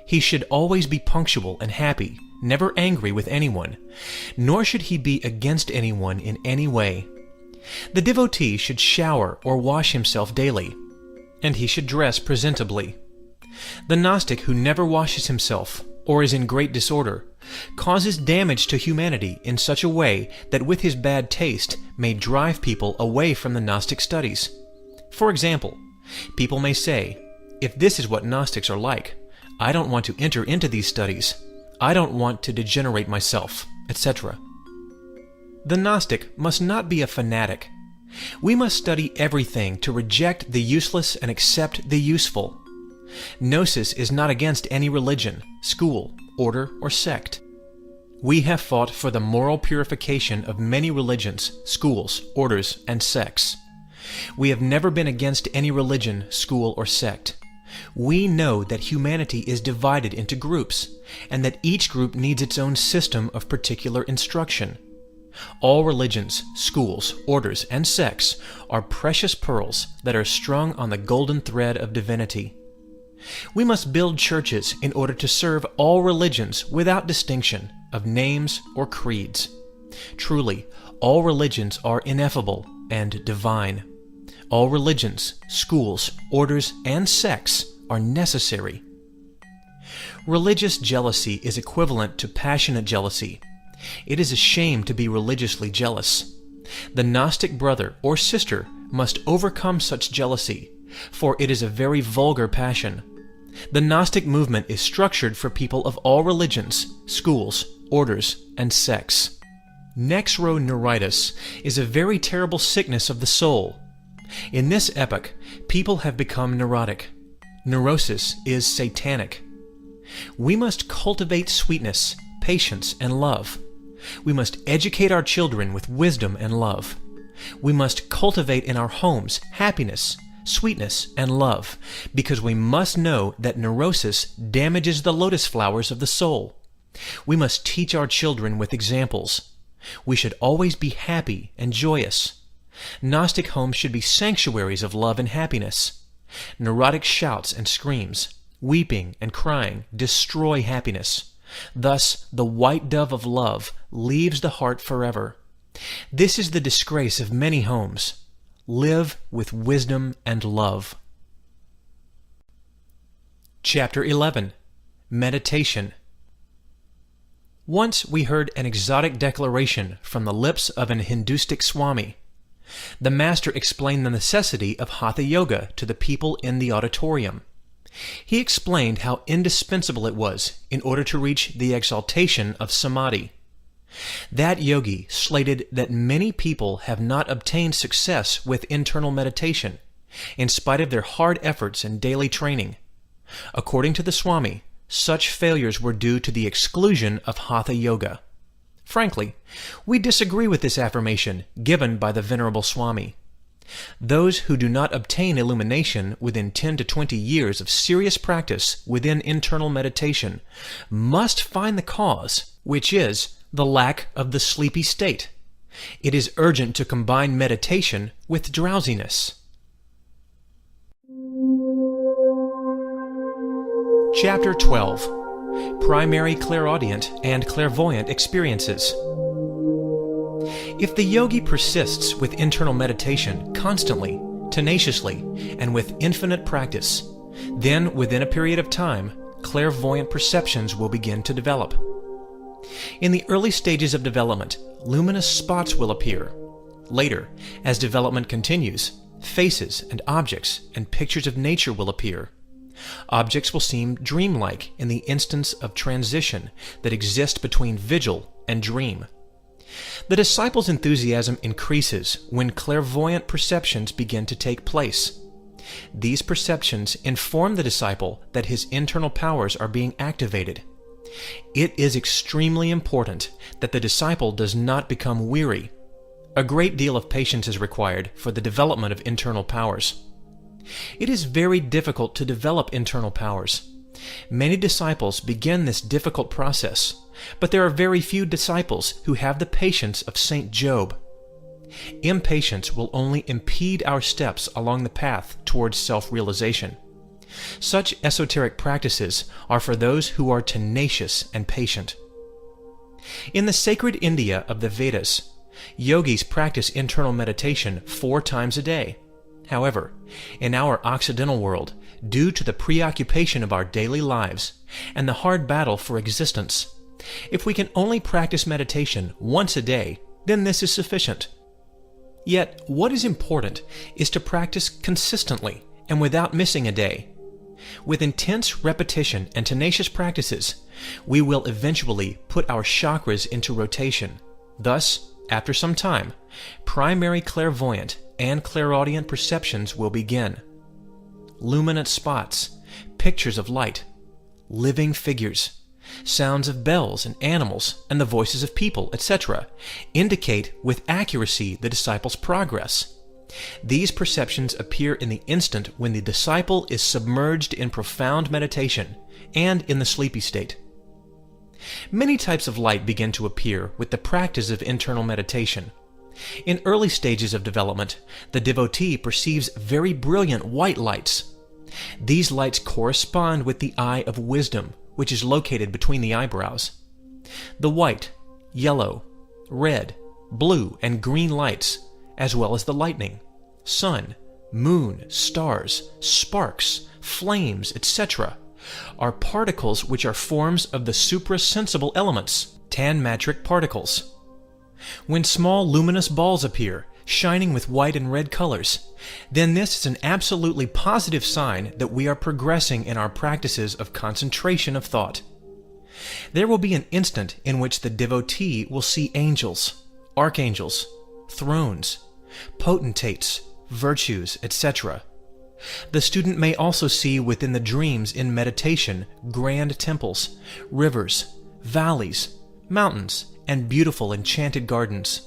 He should always be punctual and happy, never angry with anyone, nor should he be against anyone in any way. The devotee should shower or wash himself daily, and he should dress presentably. The Gnostic who never washes himself, or is in great disorder, causes damage to humanity in such a way that with his bad taste may drive people away from the Gnostic studies. For example, people may say, if this is what Gnostics are like, I don't want to enter into these studies. I don't want to degenerate myself, etc. The Gnostic must not be a fanatic. We must study everything to reject the useless and accept the useful. Gnosis is not against any religion, school, order, or sect. We have fought for the moral purification of many religions, schools, orders, and sects. We have never been against any religion, school, or sect. We know that humanity is divided into groups, and that each group needs its own system of particular instruction. All religions, schools, orders, and sects are precious pearls that are strung on the golden thread of divinity. We must build churches in order to serve all religions without distinction of names or creeds. Truly, all religions are ineffable and divine. All religions, schools, orders, and sects are necessary. Religious jealousy is equivalent to passionate jealousy. It is a shame to be religiously jealous. The Gnostic brother or sister must overcome such jealousy, for it is a very vulgar passion. The Gnostic movement is structured for people of all religions, schools, orders, and sects. Nexroneuritis is a very terrible sickness of the soul. In this epoch, people have become neurotic. Neurosis is satanic. We must cultivate sweetness, patience, and love. We must educate our children with wisdom and love. We must cultivate in our homes happiness, sweetness, and love, because we must know that neurosis damages the lotus flowers of the soul. We must teach our children with examples. We should always be happy and joyous. Gnostic homes should be sanctuaries of love and happiness. Neurotic shouts and screams, weeping and crying destroy happiness. Thus, the white dove of love leaves the heart forever. This is the disgrace of many homes. Live with wisdom and love. Chapter 11. Meditation. Once we heard an exotic declaration from the lips of an Hindustic Swami. The master explained the necessity of Hatha Yoga to the people in the auditorium. He explained how indispensable it was in order to reach the exaltation of Samadhi. That yogi slated that many people have not obtained success with internal meditation, in spite of their hard efforts and daily training. According to the Swami, such failures were due to the exclusion of Hatha Yoga. Frankly, we disagree with this affirmation given by the Venerable Swami. Those who do not obtain illumination within 10 to 20 years of serious practice within internal meditation must find the cause, which is the lack of the sleepy state. It is urgent to combine meditation with drowsiness. Chapter 12. Primary clairaudient and clairvoyant experiences. If the yogi persists with internal meditation constantly, tenaciously, and with infinite practice, then within a period of time, clairvoyant perceptions will begin to develop. In the early stages of development, luminous spots will appear. Later, as development continues, faces and objects and pictures of nature will appear. Objects will seem dreamlike in the instance of transition that exists between vigil and dream. The disciple's enthusiasm increases when clairvoyant perceptions begin to take place. These perceptions inform the disciple that his internal powers are being activated. It is extremely important that the disciple does not become weary. A great deal of patience is required for the development of internal powers. It is very difficult to develop internal powers. Many disciples begin this difficult process, but there are very few disciples who have the patience of Saint Job. Impatience will only impede our steps along the path towards self-realization. Such esoteric practices are for those who are tenacious and patient. In the sacred India of the Vedas, yogis practice internal meditation 4 times a day. However, in our Occidental world, due to the preoccupation of our daily lives and the hard battle for existence, if we can only practice meditation once a day, then this is sufficient. Yet, what is important is to practice consistently and without missing a day. With intense repetition and tenacious practices, we will eventually put our chakras into rotation. Thus, after some time, primary clairvoyant and clairaudient perceptions will begin. Luminant spots, pictures of light, living figures, sounds of bells and animals and the voices of people, etc., indicate with accuracy the disciple's progress. These perceptions appear in the instant when the disciple is submerged in profound meditation and in the sleepy state. Many types of light begin to appear with the practice of internal meditation. In early stages of development, the devotee perceives very brilliant white lights. These lights correspond with the eye of wisdom, which is located between the eyebrows. The white, yellow, red, blue, and green lights, as well as the lightning, sun, moon, stars, sparks, flames, etc., are particles which are forms of the suprasensible elements, tanmatric particles. When small luminous balls appear, shining with white and red colors, then this is an absolutely positive sign that we are progressing in our practices of concentration of thought. There will be an instant in which the devotee will see angels, archangels, thrones, potentates, virtues, etc. The student may also see within the dreams in meditation grand temples, rivers, valleys, mountains, and beautiful enchanted gardens.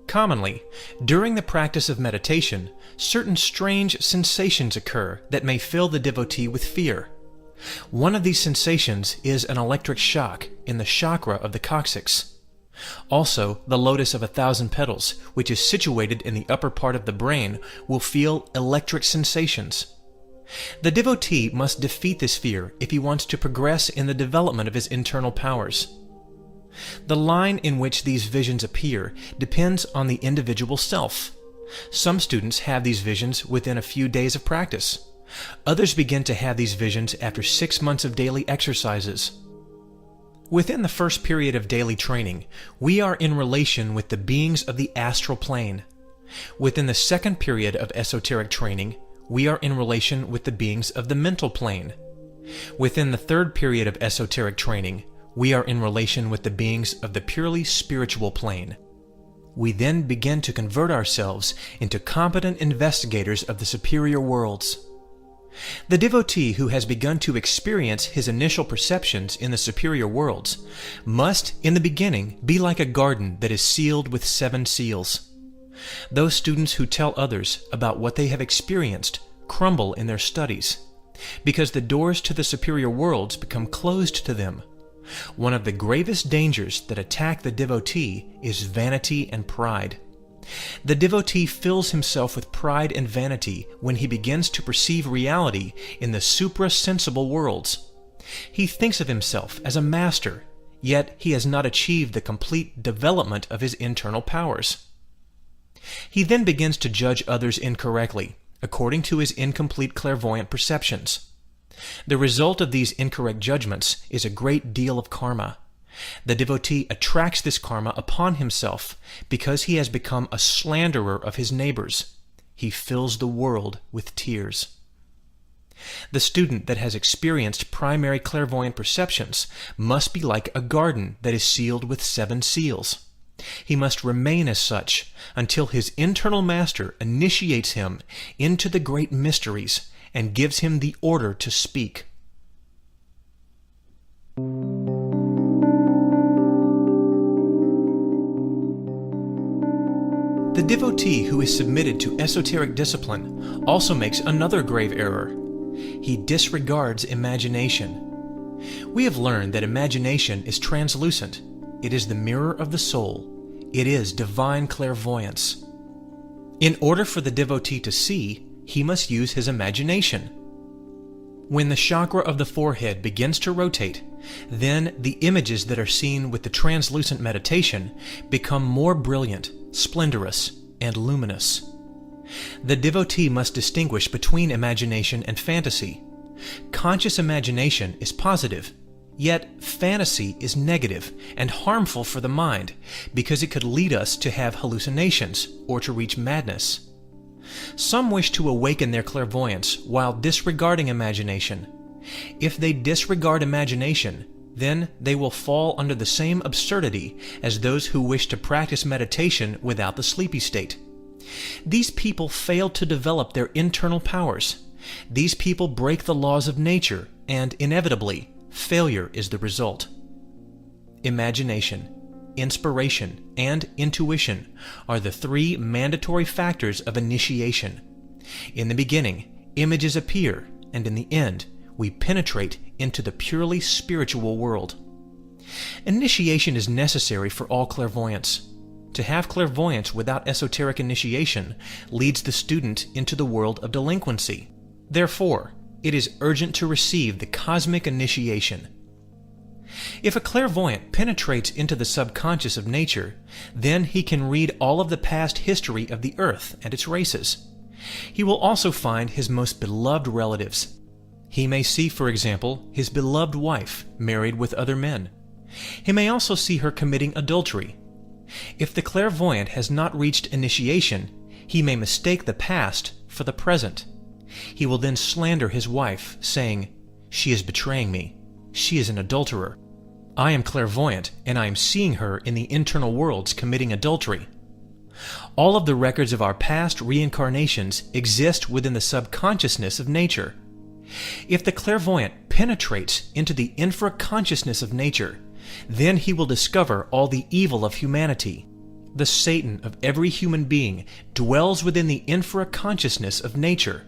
Commonly, during the practice of meditation, certain strange sensations occur that may fill the devotee with fear. One of these sensations is an electric shock in the chakra of the coccyx. Also, the lotus of 1,000 petals, which is situated in the upper part of the brain, will feel electric sensations. The devotee must defeat this fear if he wants to progress in the development of his internal powers. The line in which these visions appear depends on the individual self. Some students have these visions within a few days of practice. Others begin to have these visions after 6 months of daily exercises. Within the first period of daily training, we are in relation with the beings of the astral plane. Within the second period of esoteric training, we are in relation with the beings of the mental plane. Within the third period of esoteric training, we are in relation with the beings of the purely spiritual plane. We then begin to convert ourselves into competent investigators of the superior worlds. The devotee who has begun to experience his initial perceptions in the superior worlds must, in the beginning, be like a garden that is sealed with 7 seals. Those students who tell others about what they have experienced crumble in their studies, because the doors to the superior worlds become closed to them. One of the gravest dangers that attack the devotee is vanity and pride. The devotee fills himself with pride and vanity when he begins to perceive reality in the supra-sensible worlds. He thinks of himself as a master, yet he has not achieved the complete development of his internal powers. He then begins to judge others incorrectly, according to his incomplete clairvoyant perceptions. The result of these incorrect judgments is a great deal of karma. The devotee attracts this karma upon himself because he has become a slanderer of his neighbors. He fills the world with tears. The student that has experienced primary clairvoyant perceptions must be like a garden that is sealed with 7 seals. He must remain as such until his internal master initiates him into the great mysteries and gives him the order to speak. The devotee who is submitted to esoteric discipline also makes another grave error. He disregards imagination. We have learned that imagination is translucent. It is the mirror of the soul. It is divine clairvoyance. In order for the devotee to see, he must use his imagination. When the chakra of the forehead begins to rotate, then the images that are seen with the translucent meditation become more brilliant, splendorous, and luminous. The devotee must distinguish between imagination and fantasy. Conscious imagination is positive, yet fantasy is negative and harmful for the mind because it could lead us to have hallucinations or to reach madness. Some wish to awaken their clairvoyance while disregarding imagination. If they disregard imagination, then they will fall under the same absurdity as those who wish to practice meditation without the sleepy state. These people fail to develop their internal powers. These people break the laws of nature, and inevitably, failure is the result. Imagination, inspiration, and intuition are the 3 mandatory factors of initiation. In the beginning, images appear, and in the end, we penetrate into the purely spiritual world. Initiation is necessary for all clairvoyance. To have clairvoyance without esoteric initiation leads the student into the world of delinquency. Therefore, it is urgent to receive the cosmic initiation. If a clairvoyant penetrates into the subconscious of nature, then he can read all of the past history of the earth and its races. He will also find his most beloved relatives. He may see, for example, his beloved wife married with other men. He may also see her committing adultery. If the clairvoyant has not reached initiation, he may mistake the past for the present. He will then slander his wife, saying, "She is betraying me. She is an adulterer. I am clairvoyant, and I am seeing her in the internal worlds committing adultery." All of the records of our past reincarnations exist within the subconsciousness of nature. If the clairvoyant penetrates into the infraconsciousness of nature, then he will discover all the evil of humanity. The Satan of every human being dwells within the infraconsciousness of nature.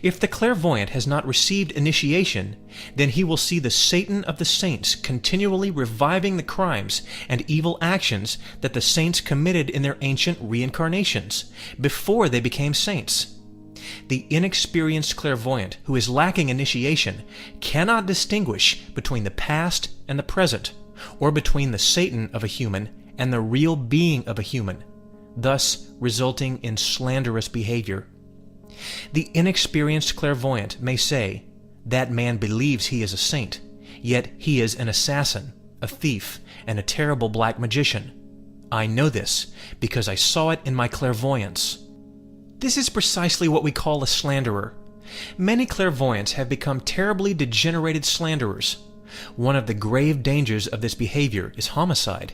If the clairvoyant has not received initiation, then he will see the Satan of the saints continually reviving the crimes and evil actions that the saints committed in their ancient reincarnations, before they became saints. The inexperienced clairvoyant who is lacking initiation cannot distinguish between the past and the present, or between the Satan of a human and the real being of a human, thus resulting in slanderous behavior. The inexperienced clairvoyant may say, "That man believes he is a saint, yet he is an assassin, a thief, and a terrible black magician. I know this because I saw it in my clairvoyance." This is precisely what we call a slanderer. Many clairvoyants have become terribly degenerated slanderers. One of the grave dangers of this behavior is homicide.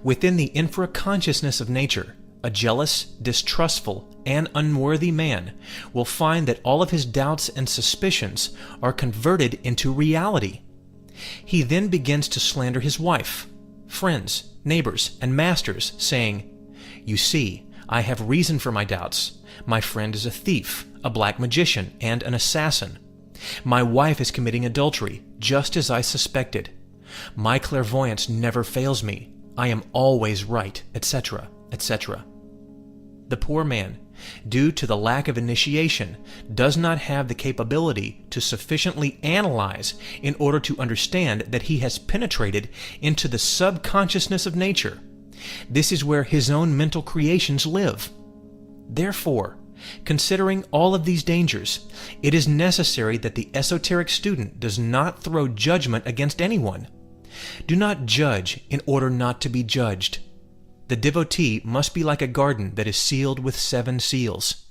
Within the infraconsciousness of nature, a jealous, distrustful, and unworthy man will find that all of his doubts and suspicions are converted into reality. He then begins to slander his wife, friends, neighbors, and masters, saying, "You see, I have reason for my doubts. My friend is a thief, a black magician, and an assassin. My wife is committing adultery, just as I suspected. My clairvoyance never fails me. I am always right," etc., etc. The poor man, due to the lack of initiation, does not have the capability to sufficiently analyze in order to understand that he has penetrated into the subconsciousness of nature. This is where his own mental creations live. Therefore, considering all of these dangers, it is necessary that the esoteric student does not throw judgment against anyone. Do not judge in order not to be judged. The devotee must be like a garden that is sealed with 7 seals.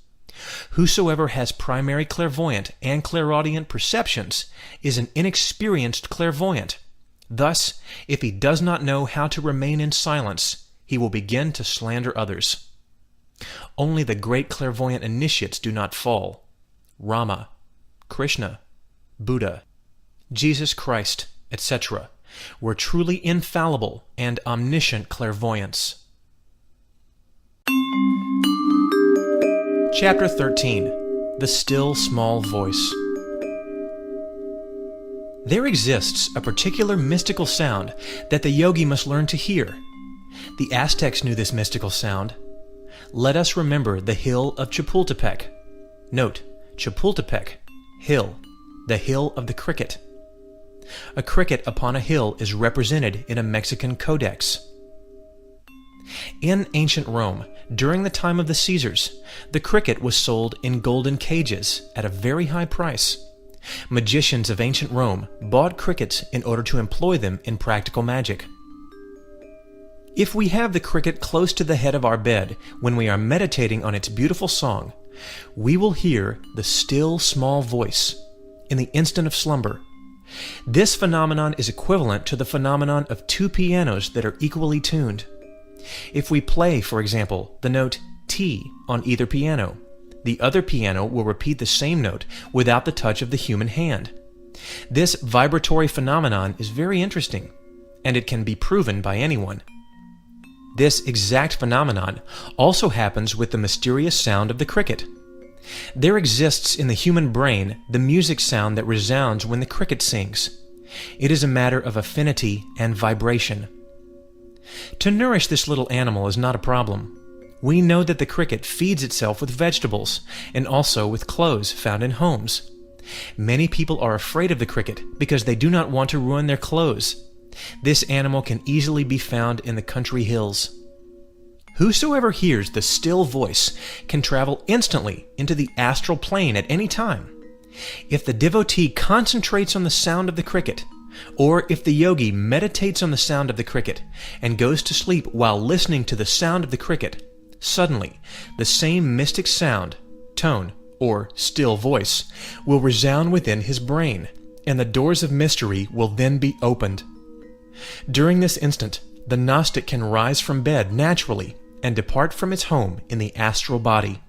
Whosoever has primary clairvoyant and clairaudient perceptions is an inexperienced clairvoyant. Thus, if he does not know how to remain in silence, he will begin to slander others. Only the great clairvoyant initiates do not fall. Rama, Krishna, Buddha, Jesus Christ, etc., were truly infallible and omniscient clairvoyants. Chapter 13. The Still Small Voice. There exists a particular mystical sound that the yogi must learn to hear. The Aztecs knew this mystical sound. Let us remember the hill of Chapultepec. Note, Chapultepec, hill, the hill of the cricket. A cricket upon a hill is represented in a Mexican codex. In ancient Rome, during the time of the Caesars, the cricket was sold in golden cages at a very high price. Magicians of ancient Rome bought crickets in order to employ them in practical magic. If we have the cricket close to the head of our bed when we are meditating on its beautiful song, we will hear the still small voice in the instant of slumber. This phenomenon is equivalent to the phenomenon of 2 pianos that are equally tuned. If we play, for example, the note T on either piano, the other piano will repeat the same note without the touch of the human hand. This vibratory phenomenon is very interesting, and it can be proven by anyone. This exact phenomenon also happens with the mysterious sound of the cricket. There exists in the human brain the music sound that resounds when the cricket sings. It is a matter of affinity and vibration. To nourish this little animal is not a problem. We know that the cricket feeds itself with vegetables and also with clothes found in homes. Many people are afraid of the cricket because they do not want to ruin their clothes. This animal can easily be found in the country hills. Whosoever hears the still voice can travel instantly into the astral plane at any time. If the devotee concentrates on the sound of the cricket, or if the yogi meditates on the sound of the cricket and goes to sleep while listening to the sound of the cricket, suddenly the same mystic sound, tone, or still voice will resound within his brain, and the doors of mystery will then be opened. During this instant, the Gnostic can rise from bed naturally and depart from its home in the astral body.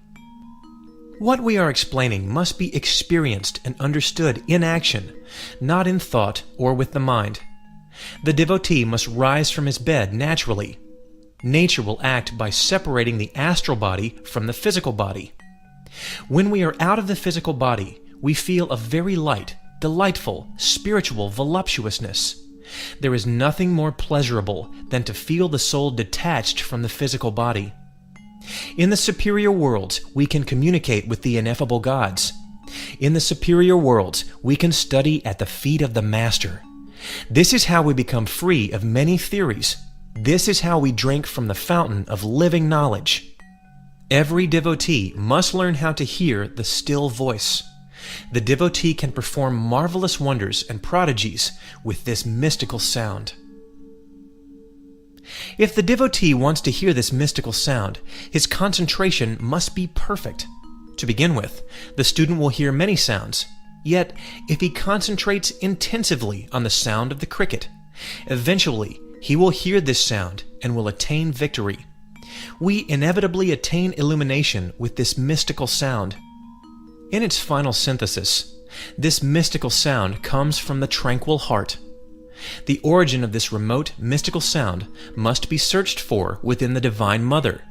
What we are explaining must be experienced and understood in action, not in thought or with the mind. The devotee must rise from his bed naturally. Nature will act by separating the astral body from the physical body. When we are out of the physical body, we feel a very light, delightful, spiritual voluptuousness. There is nothing more pleasurable than to feel the soul detached from the physical body. In the superior worlds, we can communicate with the ineffable gods. In the superior worlds, we can study at the feet of the Master. This is how we become free of many theories. This is how we drink from the fountain of living knowledge. Every devotee must learn how to hear the still voice. The devotee can perform marvelous wonders and prodigies with this mystical sound. If the devotee wants to hear this mystical sound, his concentration must be perfect. To begin with, the student will hear many sounds, yet if he concentrates intensively on the sound of the cricket, eventually he will hear this sound and will attain victory. We inevitably attain illumination with this mystical sound. In its final synthesis, this mystical sound comes from the tranquil heart. The origin of this remote, mystical sound must be searched for within the Divine Mother.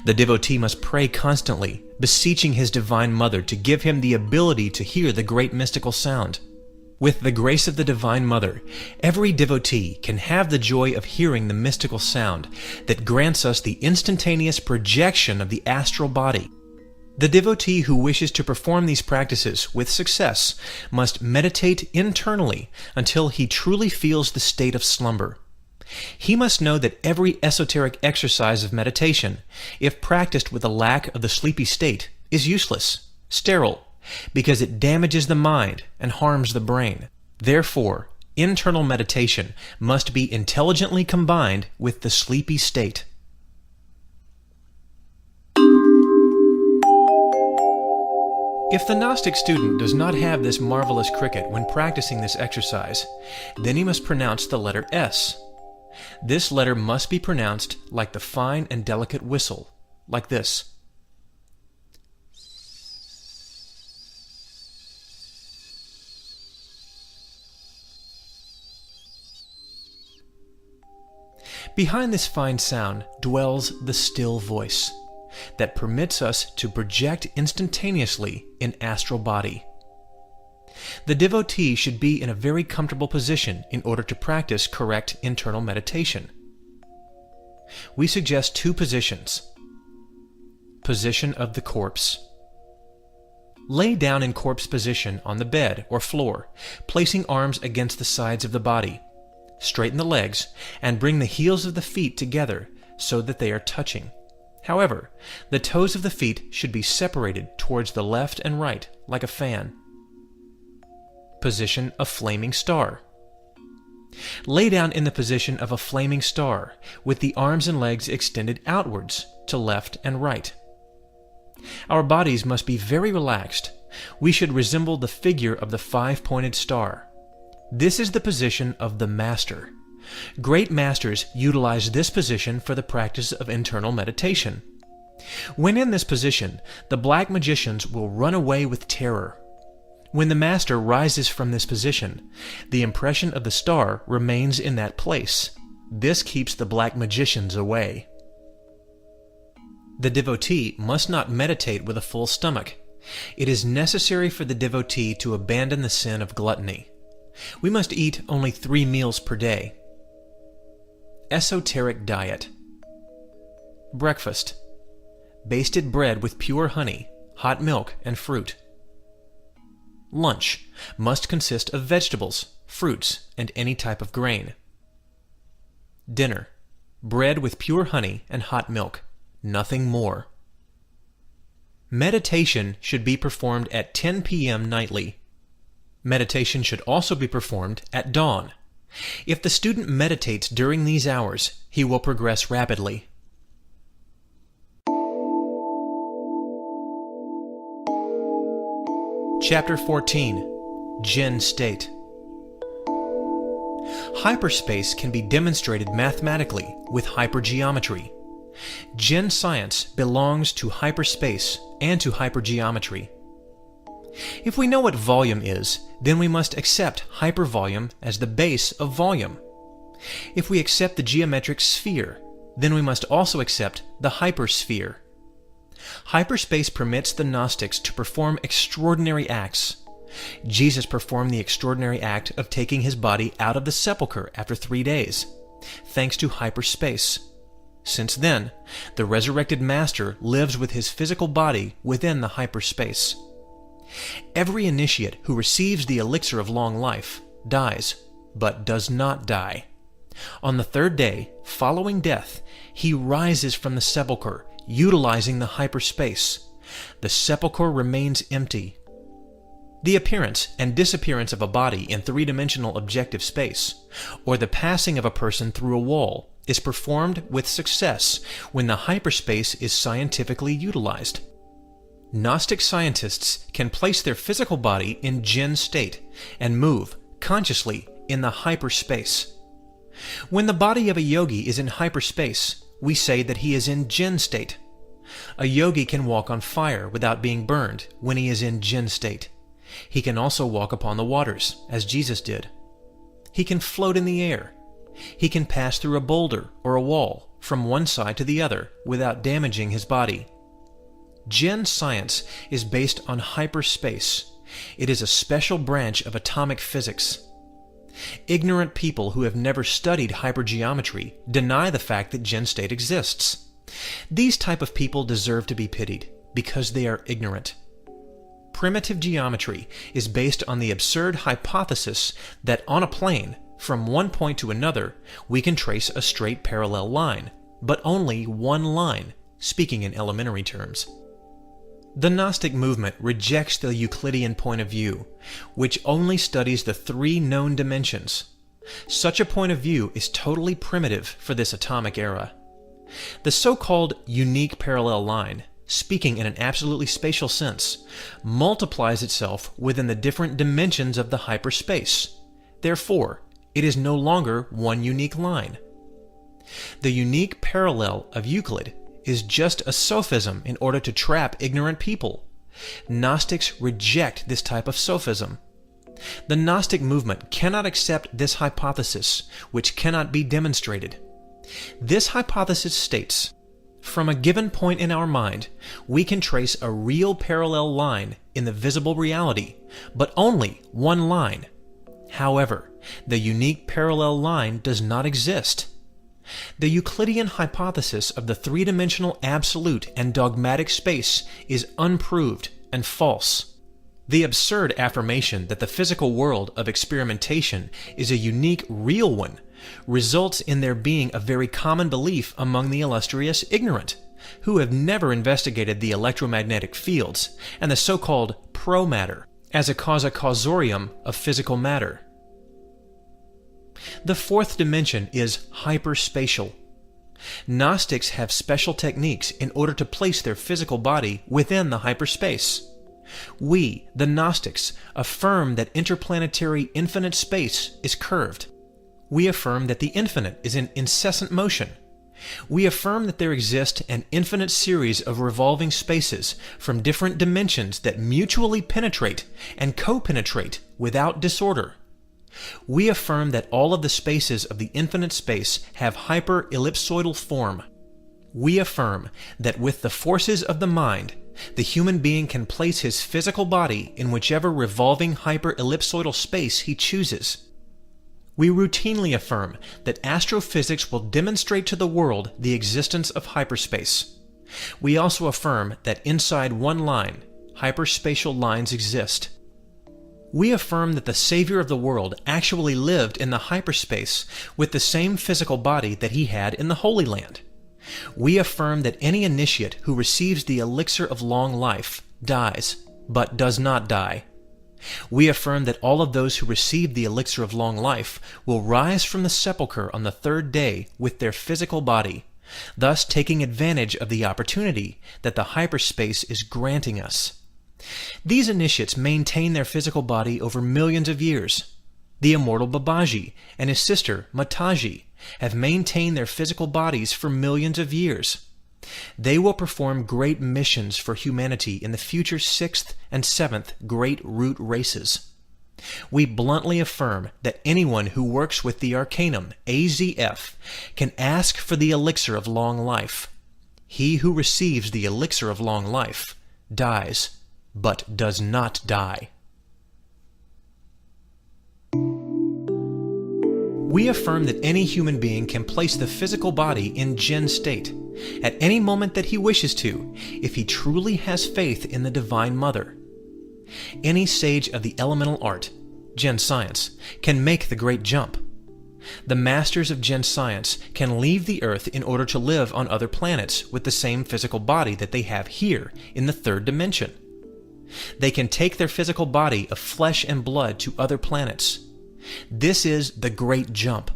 The devotee must pray constantly, beseeching his Divine Mother to give him the ability to hear the great mystical sound. With the grace of the Divine Mother, every devotee can have the joy of hearing the mystical sound that grants us the instantaneous projection of the astral body. The devotee who wishes to perform these practices with success must meditate internally until he truly feels the state of slumber. He must know that every esoteric exercise of meditation, if practiced with a lack of the sleepy state, is useless, sterile, because it damages the mind and harms the brain. Therefore, internal meditation must be intelligently combined with the sleepy state. If the Gnostic student does not have this marvelous cricket when practicing this exercise, then he must pronounce the letter S. This letter must be pronounced like the fine and delicate whistle, like this. Behind this fine sound dwells the still voice that permits us to project instantaneously in astral body. The devotee should be in a very comfortable position in order to practice correct internal meditation. We suggest two positions. Position of the corpse. Lay down in corpse position on the bed or floor, placing arms against the sides of the body. Straighten the legs and bring the heels of the feet together so that they are touching. However, the toes of the feet should be separated towards the left and right like a fan. Position of flaming star. Lay down in the position of a flaming star with the arms and legs extended outwards to left and right. Our bodies must be very relaxed. We should resemble the figure of the five-pointed star. This is the position of the master. Great masters utilize this position for the practice of internal meditation. When in this position, the black magicians will run away with terror. When the master rises from this position, the impression of the star remains in that place. This keeps the black magicians away. The devotee must not meditate with a full stomach. It is necessary for the devotee to abandon the sin of gluttony. We must eat only 3 meals per day. Esoteric diet. Breakfast. Basted bread with pure honey, hot milk, and fruit. Lunch must consist of vegetables, fruits, and any type of grain. Dinner. Bread with pure honey and hot milk. Nothing more. Meditation should be performed at 10 p.m. nightly. Meditation should also be performed at dawn. If the student meditates during these hours, he will progress rapidly. Chapter 14. Jinn State. Hyperspace can be demonstrated mathematically with hypergeometry. Jinn Science belongs to hyperspace and to hypergeometry. If we know what volume is, then we must accept hypervolume as the base of volume. If we accept the geometric sphere, then we must also accept the hypersphere. Hyperspace permits the Gnostics to perform extraordinary acts. Jesus performed the extraordinary act of taking his body out of the sepulchre after 3 days, thanks to hyperspace. Since then, the resurrected Master lives with his physical body within the hyperspace. Every initiate who receives the elixir of long life dies, but does not die. On the 3rd day, following death, he rises from the sepulchre, utilizing the hyperspace, the sepulchre remains empty. The appearance and disappearance of a body in three-dimensional objective space, or the passing of a person through a wall, is performed with success when the hyperspace is scientifically utilized. Gnostic scientists can place their physical body in Jinn state and move consciously in the hyperspace. When the body of a yogi is in hyperspace, we say that he is in Jinn state. A yogi can walk on fire without being burned when he is in Jinn state. He can also walk upon the waters, as Jesus did. He can float in the air. He can pass through a boulder or a wall from one side to the other without damaging his body. Jinn Science is based on hyperspace. It is a special branch of atomic physics. Ignorant people who have never studied hypergeometry deny the fact that Jinn state exists. These type of people deserve to be pitied because they are ignorant. Primitive geometry is based on the absurd hypothesis that on a plane, from one point to another, we can trace a straight parallel line, but only one line, speaking in elementary terms. The Gnostic movement rejects the Euclidean point of view, which only studies the three known dimensions. Such a point of view is totally primitive for this atomic era. The so-called unique parallel line, speaking in an absolutely spatial sense, multiplies itself within the different dimensions of the hyperspace. Therefore, it is no longer one unique line. The unique parallel of Euclid is just a sophism in order to trap ignorant people. Gnostics reject this type of sophism. The Gnostic movement cannot accept this hypothesis, which cannot be demonstrated. This hypothesis states, from a given point in our mind, we can trace a real parallel line in the visible reality, but only one line. However, the unique parallel line does not exist. The Euclidean hypothesis of the three-dimensional absolute and dogmatic space is unproved and false. The absurd affirmation that the physical world of experimentation is a unique, real one results in there being a very common belief among the illustrious ignorant, who have never investigated the electromagnetic fields and the so-called pro-matter as a causa causorium of physical matter. The fourth dimension is hyperspatial. Gnostics have special techniques in order to place their physical body within the hyperspace. We, the Gnostics, affirm that interplanetary infinite space is curved. We affirm that the infinite is in incessant motion. We affirm that there exist an infinite series of revolving spaces from different dimensions that mutually penetrate and co-penetrate without disorder. We affirm that all of the spaces of the infinite space have hyper-ellipsoidal form. We affirm that with the forces of the mind, the human being can place his physical body in whichever revolving hyper-ellipsoidal space he chooses. We routinely affirm that astrophysics will demonstrate to the world the existence of hyperspace. We also affirm that inside one line, hyperspatial lines exist. We affirm that the Savior of the world actually lived in the hyperspace with the same physical body that he had in the Holy Land. We affirm that any initiate who receives the elixir of long life dies, but does not die. We affirm that all of those who receive the elixir of long life will rise from the sepulchre on the third day with their physical body, thus taking advantage of the opportunity that the hyperspace is granting us. These initiates maintain their physical body over millions of years. The immortal Babaji and his sister Mataji have maintained their physical bodies for millions of years. They will perform great missions for humanity in the future 6th and 7th great root races. We bluntly affirm that anyone who works with the Arcanum AZF can ask for the elixir of long life. He who receives the elixir of long life dies, but does not die. We affirm that any human being can place the physical body in Jinn state at any moment that he wishes to, if he truly has faith in the Divine Mother. Any sage of the elemental art, Jinn Science, can make the great jump. The masters of Jinn Science can leave the Earth in order to live on other planets with the same physical body that they have here in the third dimension. They can take their physical body of flesh and blood to other planets. This is the great jump.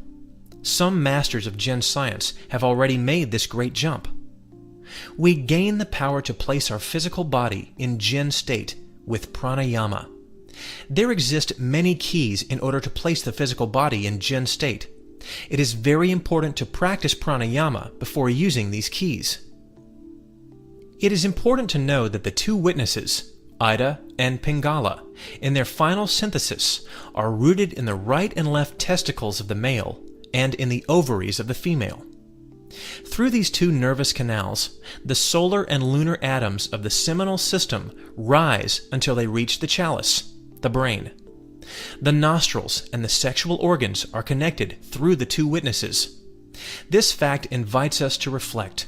Some masters of Jinn Science have already made this great jump. We gain the power to place our physical body in Jinn state with Pranayama. There exist many keys in order to place the physical body in Jinn state. It is very important to practice Pranayama before using these keys. It is important to know that the two witnesses, Ida and Pingala, in their final synthesis, are rooted in the right and left testicles of the male and in the ovaries of the female. Through these two nervous canals, the solar and lunar atoms of the seminal system rise until they reach the chalice, the brain. The nostrils and the sexual organs are connected through the two witnesses. This fact invites us to reflect.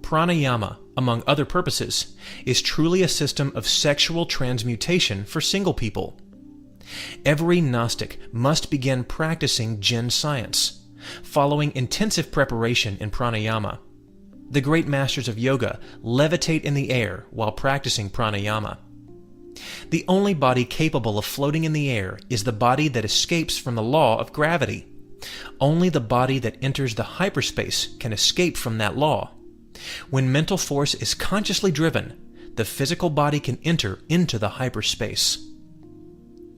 Pranayama, among other purposes, is truly a system of sexual transmutation for single people. Every Gnostic must begin practicing Jinn Science, following intensive preparation in Pranayama. The great masters of yoga levitate in the air while practicing Pranayama. The only body capable of floating in the air is the body that escapes from the law of gravity. Only the body that enters the hyperspace can escape from that law. When mental force is consciously driven, the physical body can enter into the hyperspace.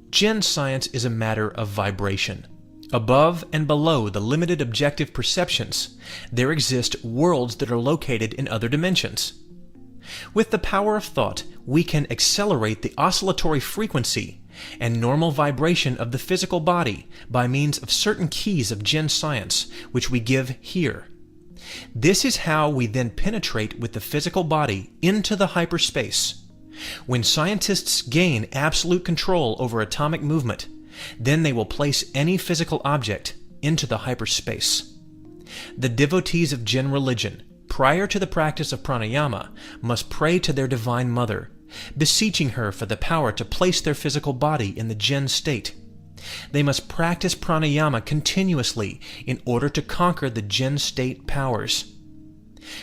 Jinn Science is a matter of vibration. Above and below the limited objective perceptions, there exist worlds that are located in other dimensions. With the power of thought, we can accelerate the oscillatory frequency and normal vibration of the physical body by means of certain keys of Jinn Science, which we give here. This is how we then penetrate with the physical body into the hyperspace. When scientists gain absolute control over atomic movement, then they will place any physical object into the hyperspace. The devotees of Jinn religion, prior to the practice of pranayama, must pray to their Divine Mother, beseeching her for the power to place their physical body in the Jinn state. They must practice pranayama continuously in order to conquer the Jinn state powers.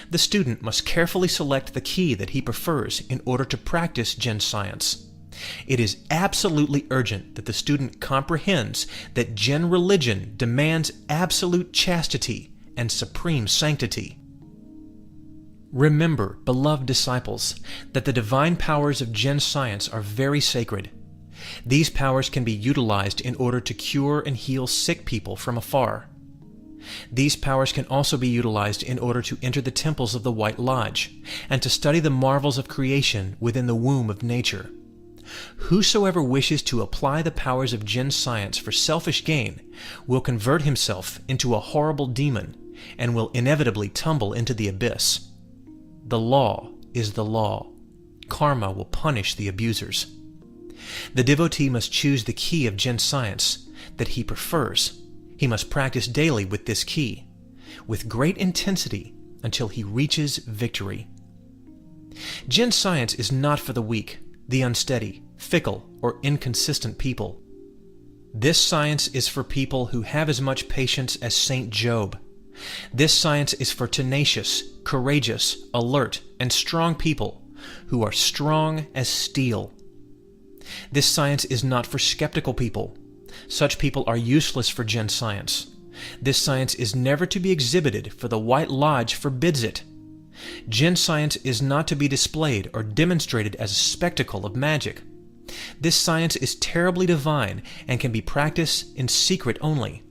The student must carefully select the key that he prefers in order to practice Jinn Science. It is absolutely urgent that the student comprehends that Jinn religion demands absolute chastity and supreme sanctity. Remember, beloved disciples, that the divine powers of Jinn Science are very sacred. These powers can be utilized in order to cure and heal sick people from afar. These powers can also be utilized in order to enter the temples of the White Lodge and to study the marvels of creation within the womb of nature. Whosoever wishes to apply the powers of Jinn Science for selfish gain will convert himself into a horrible demon and will inevitably tumble into the abyss. The law is the law. Karma will punish the abusers. The devotee must choose the key of Jinn Science that he prefers. He must practice daily with this key, with great intensity, until he reaches victory. Jinn Science is not for the weak, the unsteady, fickle, or inconsistent people. This science is for people who have as much patience as Saint Job. This science is for tenacious, courageous, alert, and strong people who are strong as steel. This science is not for skeptical people. Such people are useless for Jinn Science. This science is never to be exhibited, for the White Lodge forbids it. Jinn Science is not to be displayed or demonstrated as a spectacle of magic. This science is terribly divine and can be practiced in secret only.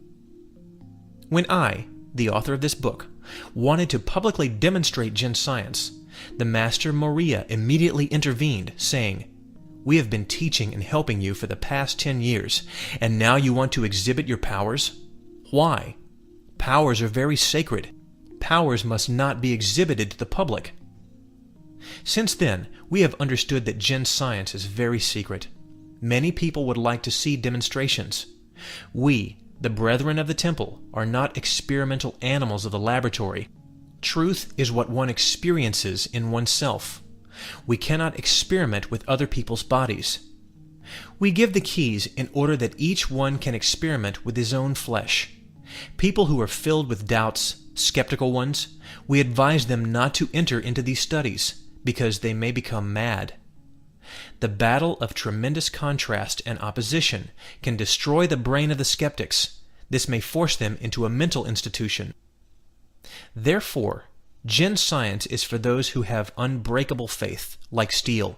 When I, the author of this book, wanted to publicly demonstrate Jinn Science, the Master Moria immediately intervened, saying, "We have been teaching and helping you for the past 10 years, and now you want to exhibit your powers? Why? Powers are very sacred. Powers must not be exhibited to the public." Since then, we have understood that Jinn Science is very secret. Many people would like to see demonstrations. We, the brethren of the temple, are not experimental animals of the laboratory. Truth is what one experiences in oneself. We cannot experiment with other people's bodies. We give the keys in order that each one can experiment with his own flesh. People who are filled with doubts, skeptical ones, we advise them not to enter into these studies, because they may become mad. The battle of tremendous contrast and opposition can destroy the brain of the skeptics. This may force them into a mental institution. Therefore, Jinn Science is for those who have unbreakable faith, like steel.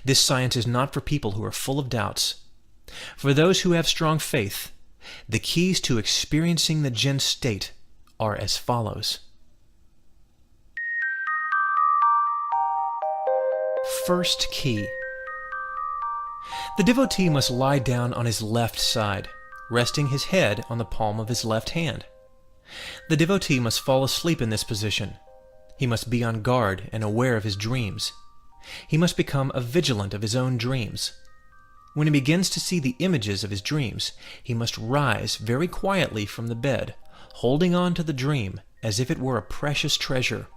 This science is not for people who are full of doubts. For those who have strong faith, the keys to experiencing the Jinn state are as follows. First key. The devotee must lie down on his left side, resting his head on the palm of his left hand. The devotee must fall asleep in this position. He must be on guard and aware of his dreams. He must become vigilant of his own dreams. When he begins to see the images of his dreams, he must rise very quietly from the bed, holding on to the dream as if it were a precious treasure.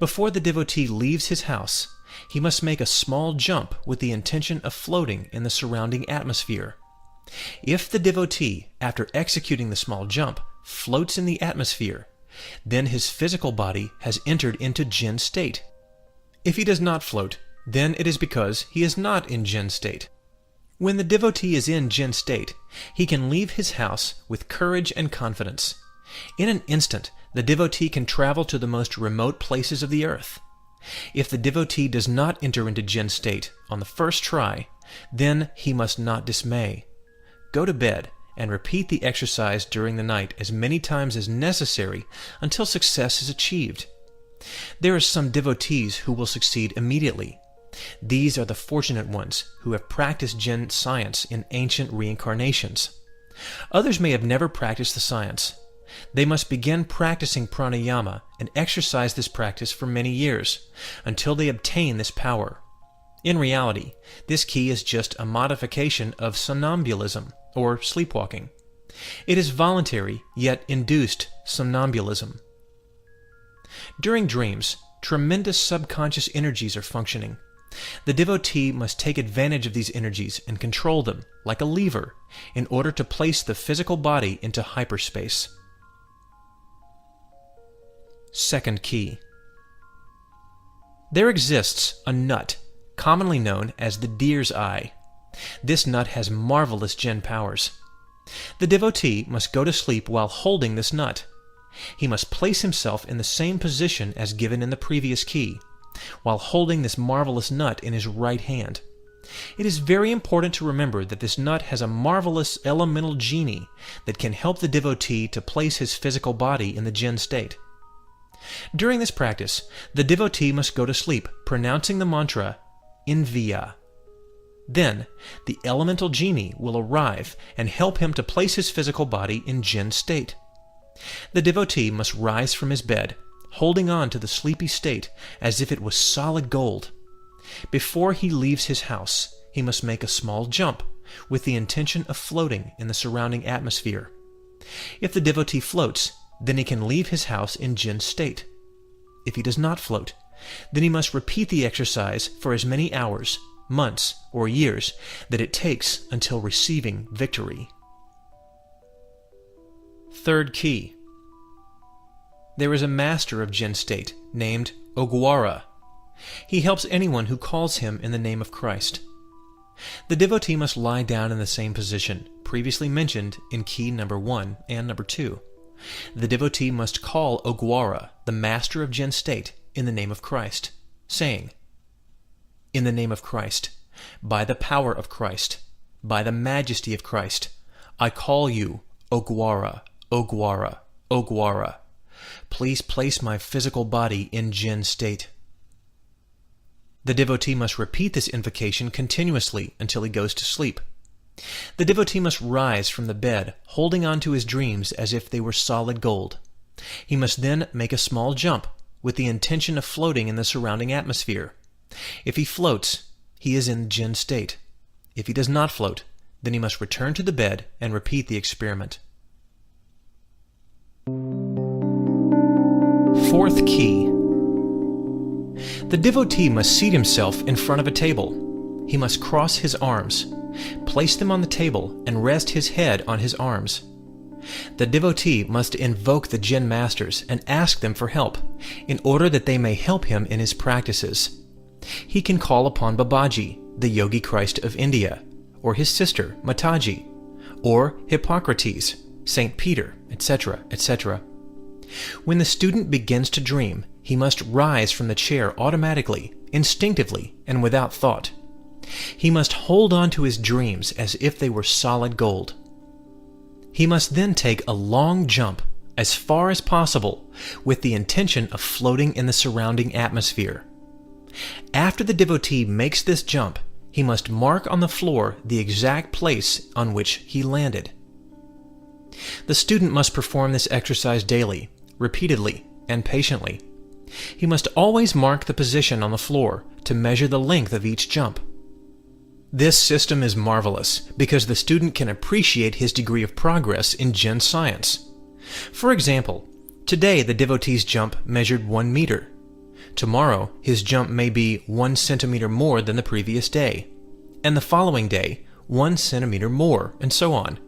Before the devotee leaves his house, he must make a small jump with the intention of floating in the surrounding atmosphere. If the devotee, after executing the small jump, floats in the atmosphere, then his physical body has entered into Jinn state. If he does not float, then it is because he is not in Jinn state. When the devotee is in Jinn state, he can leave his house with courage and confidence. In an instant, the devotee can travel to the most remote places of the earth. If the devotee does not enter into Jinn state on the first try, then he must not dismay. Go to bed and repeat the exercise during the night as many times as necessary until success is achieved. There are some devotees who will succeed immediately. These are the fortunate ones who have practiced Jinn Science in ancient reincarnations. Others may have never practiced the science. They must begin practicing Pranayama and exercise this practice for many years, until they obtain this power. In reality, this key is just a modification of somnambulism, or sleepwalking. It is voluntary, yet induced somnambulism. During dreams, tremendous subconscious energies are functioning. The devotee must take advantage of these energies and control them, like a lever, in order to place the physical body into hyperspace. Second key. There exists a nut, commonly known as the deer's eye. This nut has marvelous Jinn powers. The devotee must go to sleep while holding this nut. He must place himself in the same position as given in the previous key, while holding this marvelous nut in his right hand. It is very important to remember that this nut has a marvelous elemental genie that can help the devotee to place his physical body in the Jinn state. During this practice, the devotee must go to sleep, pronouncing the mantra, Inviya. Then, the elemental genie will arrive and help him to place his physical body in Jinn state. The devotee must rise from his bed, holding on to the sleepy state as if it was solid gold. Before he leaves his house, he must make a small jump, with the intention of floating in the surrounding atmosphere. If the devotee floats, then he can leave his house in Jinn state. If he does not float, then he must repeat the exercise for as many hours, months, or years that it takes until receiving victory. Third key. There is a master of Jinn state named Ogwara. He helps anyone who calls him in the name of Christ. The devotee must lie down in the same position previously mentioned in key number 1 and number 2. The devotee must call Ogwara, the master of Jinn state, in the name of Christ, saying, "In the name of Christ, by the power of Christ, by the majesty of Christ, I call you, Ogwara, Ogwara, Ogwara. Please place my physical body in Jinn state." The devotee must repeat this invocation continuously until he goes to sleep. The devotee must rise from the bed, holding on to his dreams as if they were solid gold. He must then make a small jump, with the intention of floating in the surrounding atmosphere. If he floats, he is in Jinn state. If he does not float, then he must return to the bed and repeat the experiment. Fourth key. The devotee must seat himself in front of a table. He must cross his arms, place them on the table, and rest his head on his arms. The devotee must invoke the Jinn masters and ask them for help, in order that they may help him in his practices. He can call upon Babaji, the Yogi Christ of India, or his sister, Mataji, or Hippocrates, Saint Peter, etc., etc. When the student begins to dream, he must rise from the chair automatically, instinctively, and without thought. He must hold on to his dreams as if they were solid gold. He must then take a long jump, as far as possible, with the intention of floating in the surrounding atmosphere. After the devotee makes this jump, he must mark on the floor the exact place on which he landed. The student must perform this exercise daily, repeatedly, and patiently. He must always mark the position on the floor to measure the length of each jump. This system is marvelous because the student can appreciate his degree of progress in Jinn Science. For example, today the devotee's jump measured 1 meter. Tomorrow his jump may be 1 centimeter more than the previous day, and the following day 1 centimeter more, and so on.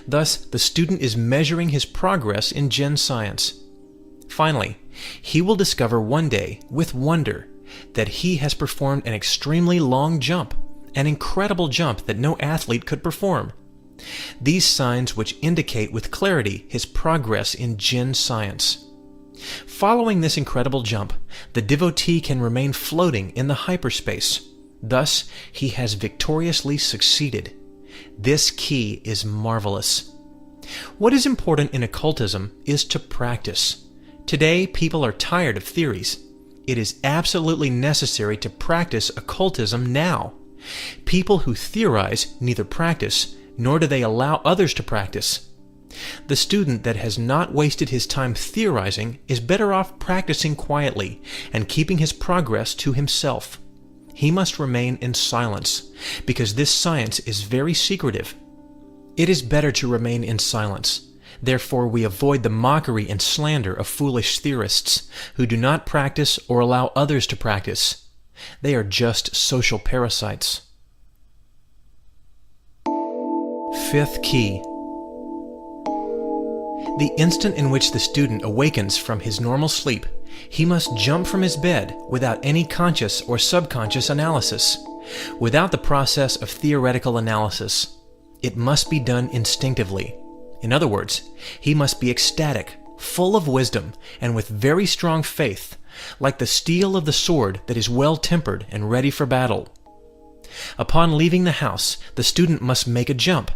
Thus, the student is measuring his progress in Jinn Science. Finally, he will discover one day, with wonder, that he has performed an extremely long jump, an incredible jump that no athlete could perform. These signs which indicate with clarity his progress in Jinn Science. Following this incredible jump, the devotee can remain floating in the hyperspace. Thus, he has victoriously succeeded. This key is marvelous. What is important in occultism is to practice. Today, people are tired of theories. It is absolutely necessary to practice occultism now. People who theorize neither practice, nor do they allow others to practice. The student that has not wasted his time theorizing is better off practicing quietly and keeping his progress to himself. He must remain in silence, because this science is very secretive. It is better to remain in silence. Therefore, we avoid the mockery and slander of foolish theorists who do not practice or allow others to practice. They are just social parasites. Fifth key. The instant in which the student awakens from his normal sleep, he must jump from his bed without any conscious or subconscious analysis, without the process of theoretical analysis. It must be done instinctively. In other words, he must be ecstatic, full of wisdom, and with very strong faith, like the steel of the sword that is well tempered and ready for battle. Upon leaving the house, the student must make a jump.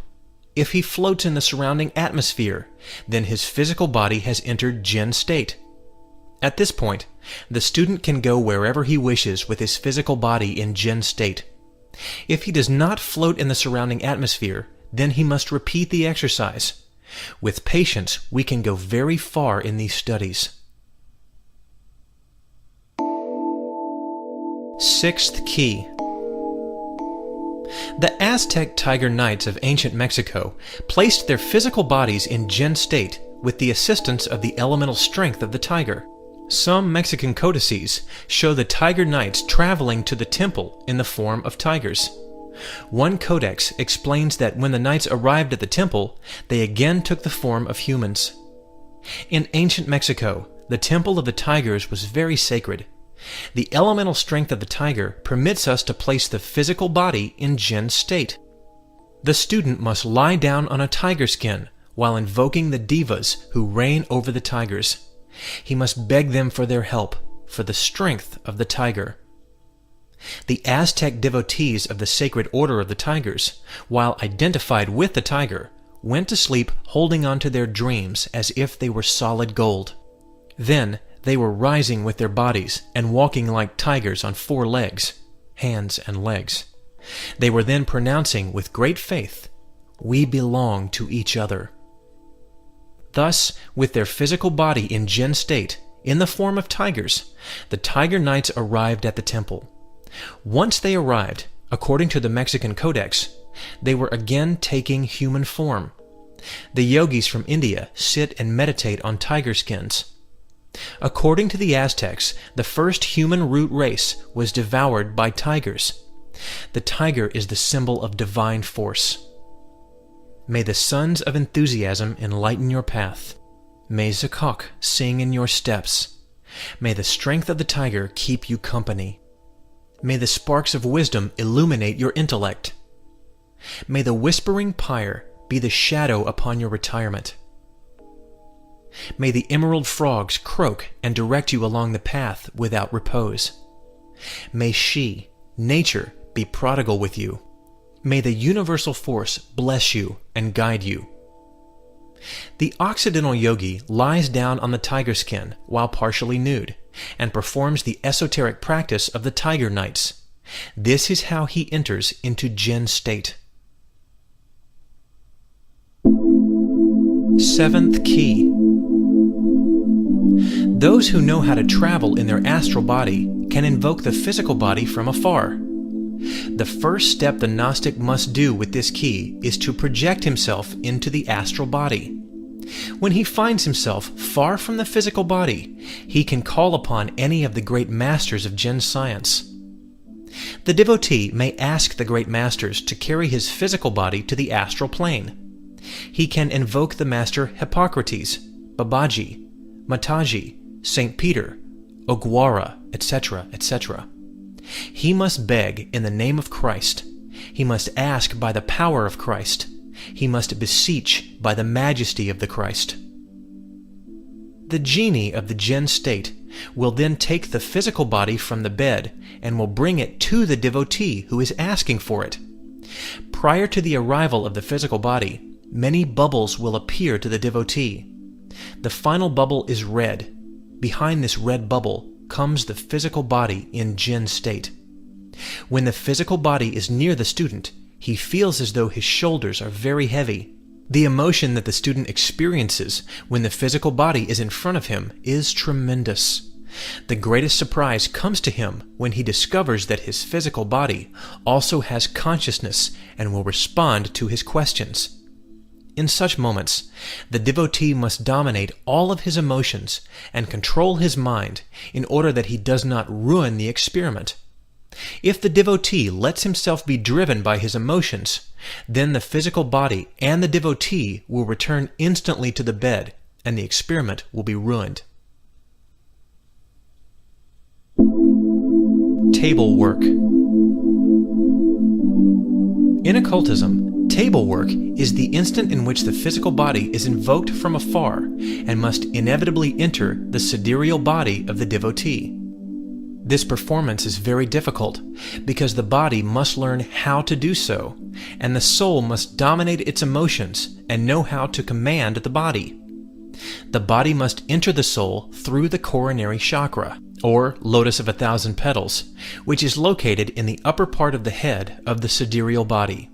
If he floats in the surrounding atmosphere, then his physical body has entered Jinn state. At this point, the student can go wherever he wishes with his physical body in Jinn state. If he does not float in the surrounding atmosphere, then he must repeat the exercise. With patience, we can go very far in these studies. Sixth key. The Aztec Tiger Knights of ancient Mexico placed their physical bodies in Jinn state with the assistance of the elemental strength of the tiger. Some Mexican codices show the Tiger Knights traveling to the temple in the form of tigers. One codex explains that when the knights arrived at the temple, they again took the form of humans. In ancient Mexico, the temple of the tigers was very sacred. The elemental strength of the tiger permits us to place the physical body in Jinn state. The student must lie down on a tiger skin while invoking the devas who reign over the tigers. He must beg them for their help, for the strength of the tiger. The Aztec devotees of the sacred order of the tigers, while identified with the tiger, went to sleep holding on to their dreams as if they were solid gold. Then they were rising with their bodies and walking like tigers on 4 legs, hands and legs. They were then pronouncing with great faith, "We belong to each other." Thus, with their physical body in Jinn state, in the form of tigers, the Tiger Knights arrived at the temple. Once they arrived, according to the Mexican Codex, they were again taking human form. The yogis from India sit and meditate on tiger skins. According to the Aztecs, the first human root race was devoured by tigers. The tiger is the symbol of divine force. may the sons of enthusiasm enlighten your path. May Zakok sing in your steps. May the strength of the tiger keep you company. May the sparks of wisdom illuminate your intellect. May the whispering pyre be the shadow upon your retirement. May the emerald frogs croak and direct you along the path without repose. May she, nature, be prodigal with you. May the universal force bless you and guide you. The Occidental yogi lies down on the tiger skin while partially nude and performs the esoteric practice of the tiger nights. This is how he enters into Jinn state. Seventh key. Those who know how to travel in their astral body can invoke the physical body from afar. The first step the Gnostic must do with this key is to project himself into the astral body. When he finds himself far from the physical body, he can call upon any of the great masters of Jinn Science. The devotee may ask the great masters to carry his physical body to the astral plane. He can invoke the master Hippocrates, Babaji, Mataji, St. Peter, Ogwara, etc., etc. He must beg in the name of Christ. He must ask by the power of Christ. He must beseech by the majesty of the Christ. The genie of the Jinn state will then take the physical body from the bed and will bring it to the devotee who is asking for it. Prior to the arrival of the physical body, many bubbles will appear to the devotee. The final bubble is red. Behind this red bubble comes the physical body in Jinn state. When the physical body is near the student, he feels as though his shoulders are very heavy. The emotion that the student experiences when the physical body is in front of him is tremendous. The greatest surprise comes to him when he discovers that his physical body also has consciousness and will respond to his questions. In such moments, the devotee must dominate all of his emotions and control his mind in order that he does not ruin the experiment. If the devotee lets himself be driven by his emotions, then the physical body and the devotee will return instantly to the bed and the experiment will be ruined. Table work. In occultism, table work is the instant in which the physical body is invoked from afar and must inevitably enter the sidereal body of the devotee. This performance is very difficult because the body must learn how to do so, and the soul must dominate its emotions and know how to command the body. The body must enter the soul through the coronary chakra, or lotus of 1,000 petals, which is located in the upper part of the head of the sidereal body.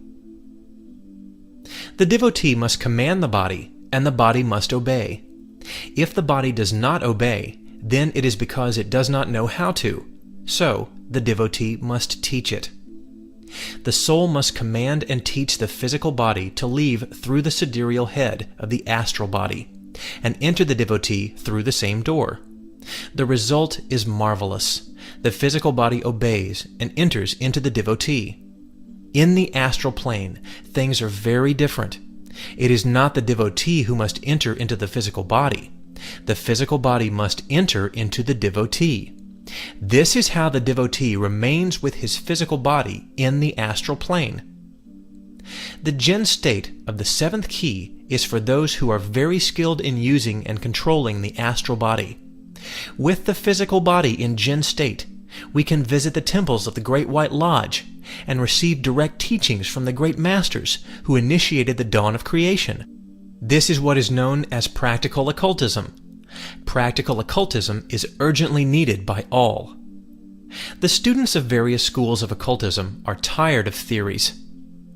The devotee must command the body, and the body must obey. If the body does not obey, then it is because it does not know how to, so the devotee must teach it. The soul must command and teach the physical body to leave through the sidereal head of the astral body, and enter the devotee through the same door. The result is marvelous. The physical body obeys and enters into the devotee. In the astral plane, things are very different. It is not the devotee who must enter into the physical body. The physical body must enter into the devotee. This is how the devotee remains with his physical body in the astral plane. The Jinn state of the seventh key is for those who are very skilled in using and controlling the astral body. With the physical body in Jinn state, we can visit the temples of the Great White Lodge and receive direct teachings from the great masters who initiated the dawn of creation. This is what is known as practical occultism. Practical occultism is urgently needed by all. The students of various schools of occultism are tired of theories.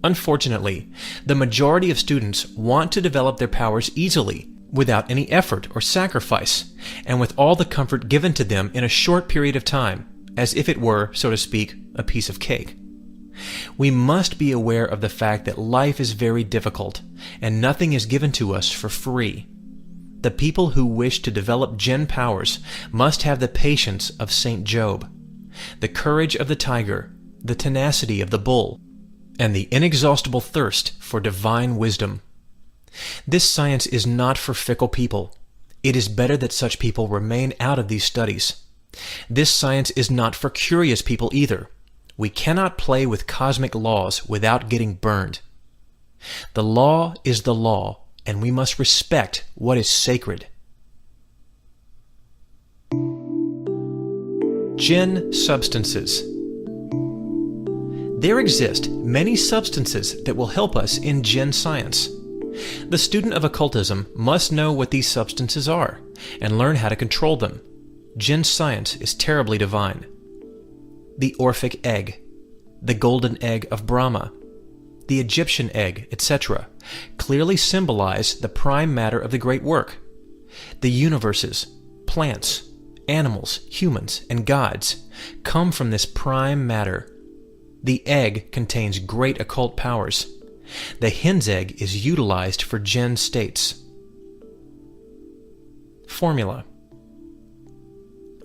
Unfortunately, the majority of students want to develop their powers easily, without any effort or sacrifice, and with all the comfort given to them in a short period of time, as if it were, so to speak, a piece of cake. We must be aware of the fact that life is very difficult, and nothing is given to us for free. The people who wish to develop Jinn powers must have the patience of St. Job, the courage of the tiger, the tenacity of the bull, and the inexhaustible thirst for divine wisdom. This science is not for fickle people. It is better that such people remain out of these studies. This science is not for curious people either. We cannot play with cosmic laws without getting burned. The law is the law, and we must respect what is sacred. Jinn substances. There exist many substances that will help us in Jinn science. The student of occultism must know what these substances are and learn how to control them. Jinn science is terribly divine. The Orphic egg, the golden egg of Brahma, the Egyptian egg, etc., clearly symbolize the prime matter of the great work. The universes, plants, animals, humans, and gods come from this prime matter. The egg contains great occult powers. The hen's egg is utilized for Jinn states. Formula.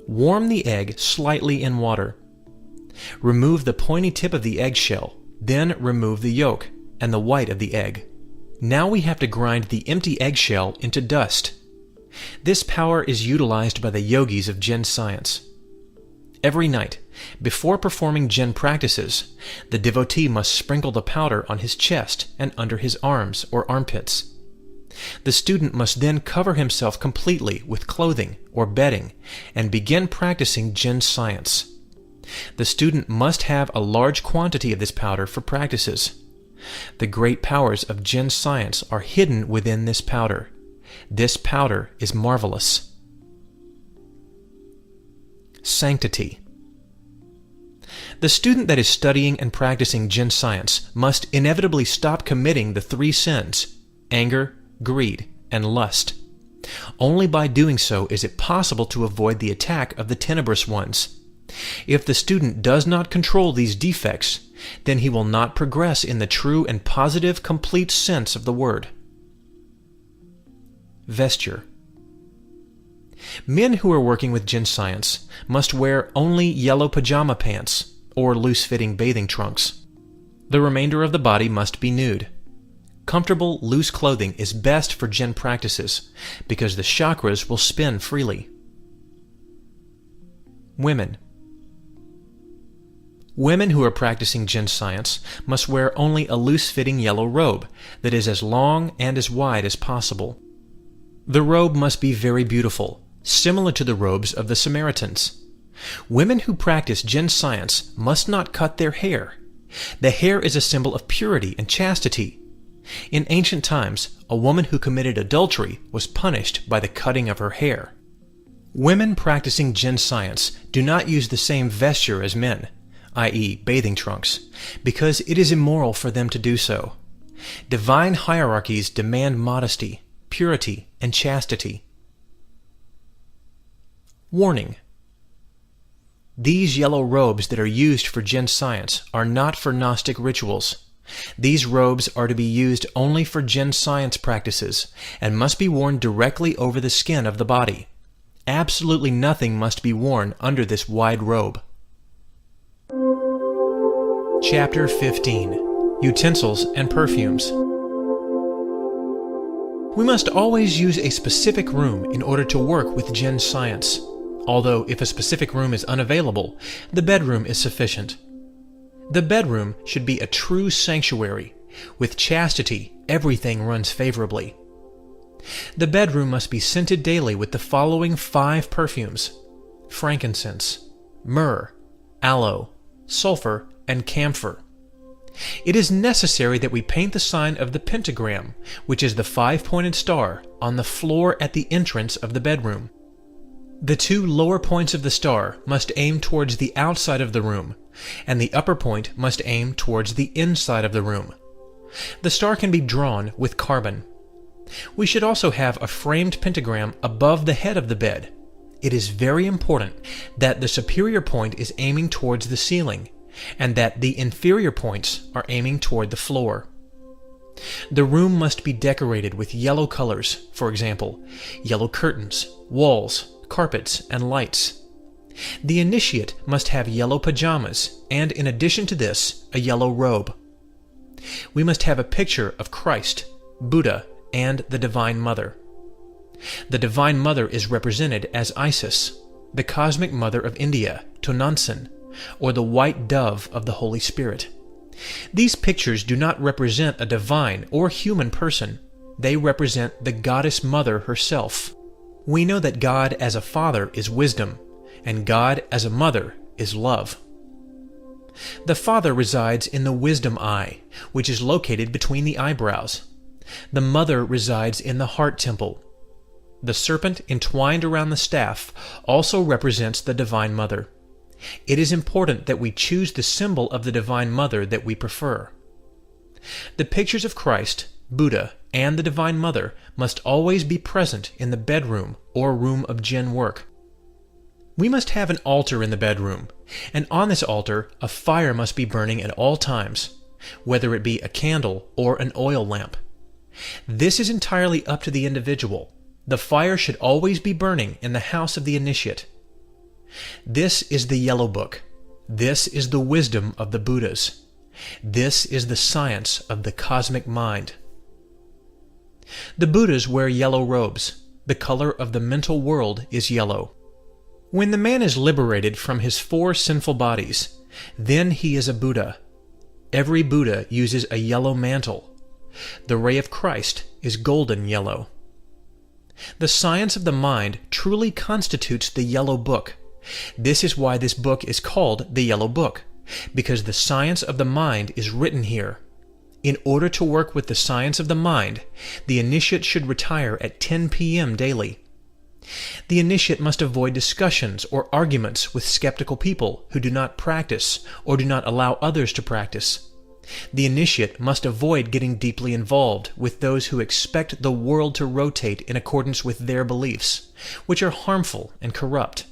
Warm the egg slightly in water. Remove the pointy tip of the eggshell, then remove the yolk and the white of the egg. Now we have to grind the empty eggshell into dust. This power is utilized by the yogis of Jinn science. Every night, before performing Jinn practices, the devotee must sprinkle the powder on his chest and under his arms or armpits. The student must then cover himself completely with clothing or bedding and begin practicing Jinn science. The student must have a large quantity of this powder for practices. The great powers of Jinn science are hidden within this powder. This powder is marvelous. Sanctity. The student that is studying and practicing Jinn science must inevitably stop committing the 3 sins: anger, greed, and lust. Only by doing so is it possible to avoid the attack of the tenebrous ones. If the student does not control these defects, then he will not progress in the true and positive complete sense of the word. Vesture. Men who are working with Jinn science must wear only yellow pajama pants or loose-fitting bathing trunks. The remainder of the body must be nude. Comfortable, loose clothing is best for Jinn practices because the chakras will spin freely. Women. Women who are practicing Jinn science must wear only a loose-fitting yellow robe that is as long and as wide as possible. The robe must be very beautiful, similar to the robes of the Samaritans. Women who practice Jinn science must not cut their hair. The hair is a symbol of purity and chastity. In ancient times, a woman who committed adultery was punished by the cutting of her hair. Women practicing Jinn science do not use the same vesture as men, i.e., bathing trunks, because it is immoral for them to do so. Divine hierarchies demand modesty, purity, and chastity. Warning. These yellow robes that are used for Jinn science are not for Gnostic rituals. These robes are to be used only for Jinn science practices and must be worn directly over the skin of the body. Absolutely nothing must be worn under this wide robe. Chapter 15. Utensils and Perfumes. We must always use a specific room in order to work with Jinn science. Although if a specific room is unavailable, the bedroom is sufficient. The bedroom should be a true sanctuary. With chastity, everything runs favorably. The bedroom must be scented daily with the following 5 perfumes: frankincense, myrrh, aloe, sulfur, and camphor. It is necessary that we paint the sign of the pentagram, which is the 5-pointed star, on the floor at the entrance of the bedroom. The 2 lower points of the star must aim towards the outside of the room, and the upper point must aim towards the inside of the room. The star can be drawn with carbon. We should also have a framed pentagram above the head of the bed. It is very important that the superior point is aiming towards the ceiling, and that the inferior points are aiming toward the floor. The room must be decorated with yellow colors, for example, yellow curtains, walls, carpets, and lights. The initiate must have yellow pajamas, and in addition to this, a yellow robe. We must have a picture of Christ, Buddha, and the Divine Mother. The Divine Mother is represented as Isis, the Cosmic Mother of India, Tonantzin, or the White Dove of the Holy Spirit. These pictures do not represent a divine or human person. They represent the Goddess Mother herself. We know that God as a father is wisdom, and God as a mother is love. The Father resides in the wisdom eye, which is located between the eyebrows. The Mother resides in the heart temple. The serpent entwined around the staff also represents the Divine Mother. It is important that we choose the symbol of the Divine Mother that we prefer. The pictures of Christ, Buddha, and the Divine Mother must always be present in the bedroom or room of Jinn work. We must have an altar in the bedroom, and on this altar a fire must be burning at all times, whether it be a candle or an oil lamp. This is entirely up to the individual. The fire should always be burning in the house of the initiate. This is the Yellow Book. This is the wisdom of the Buddhas. This is the science of the cosmic mind. The Buddhas wear yellow robes. The color of the mental world is yellow. When the man is liberated from his 4 sinful bodies, then he is a Buddha. Every Buddha uses a yellow mantle. The ray of Christ is golden yellow. The science of the mind truly constitutes the Yellow Book. This is why this book is called the Yellow Book, because the science of the mind is written here. In order to work with the science of the mind, the initiate should retire at 10 p.m. daily. The initiate must avoid discussions or arguments with skeptical people who do not practice or do not allow others to practice. The initiate must avoid getting deeply involved with those who expect the world to rotate in accordance with their beliefs, which are harmful and corrupt.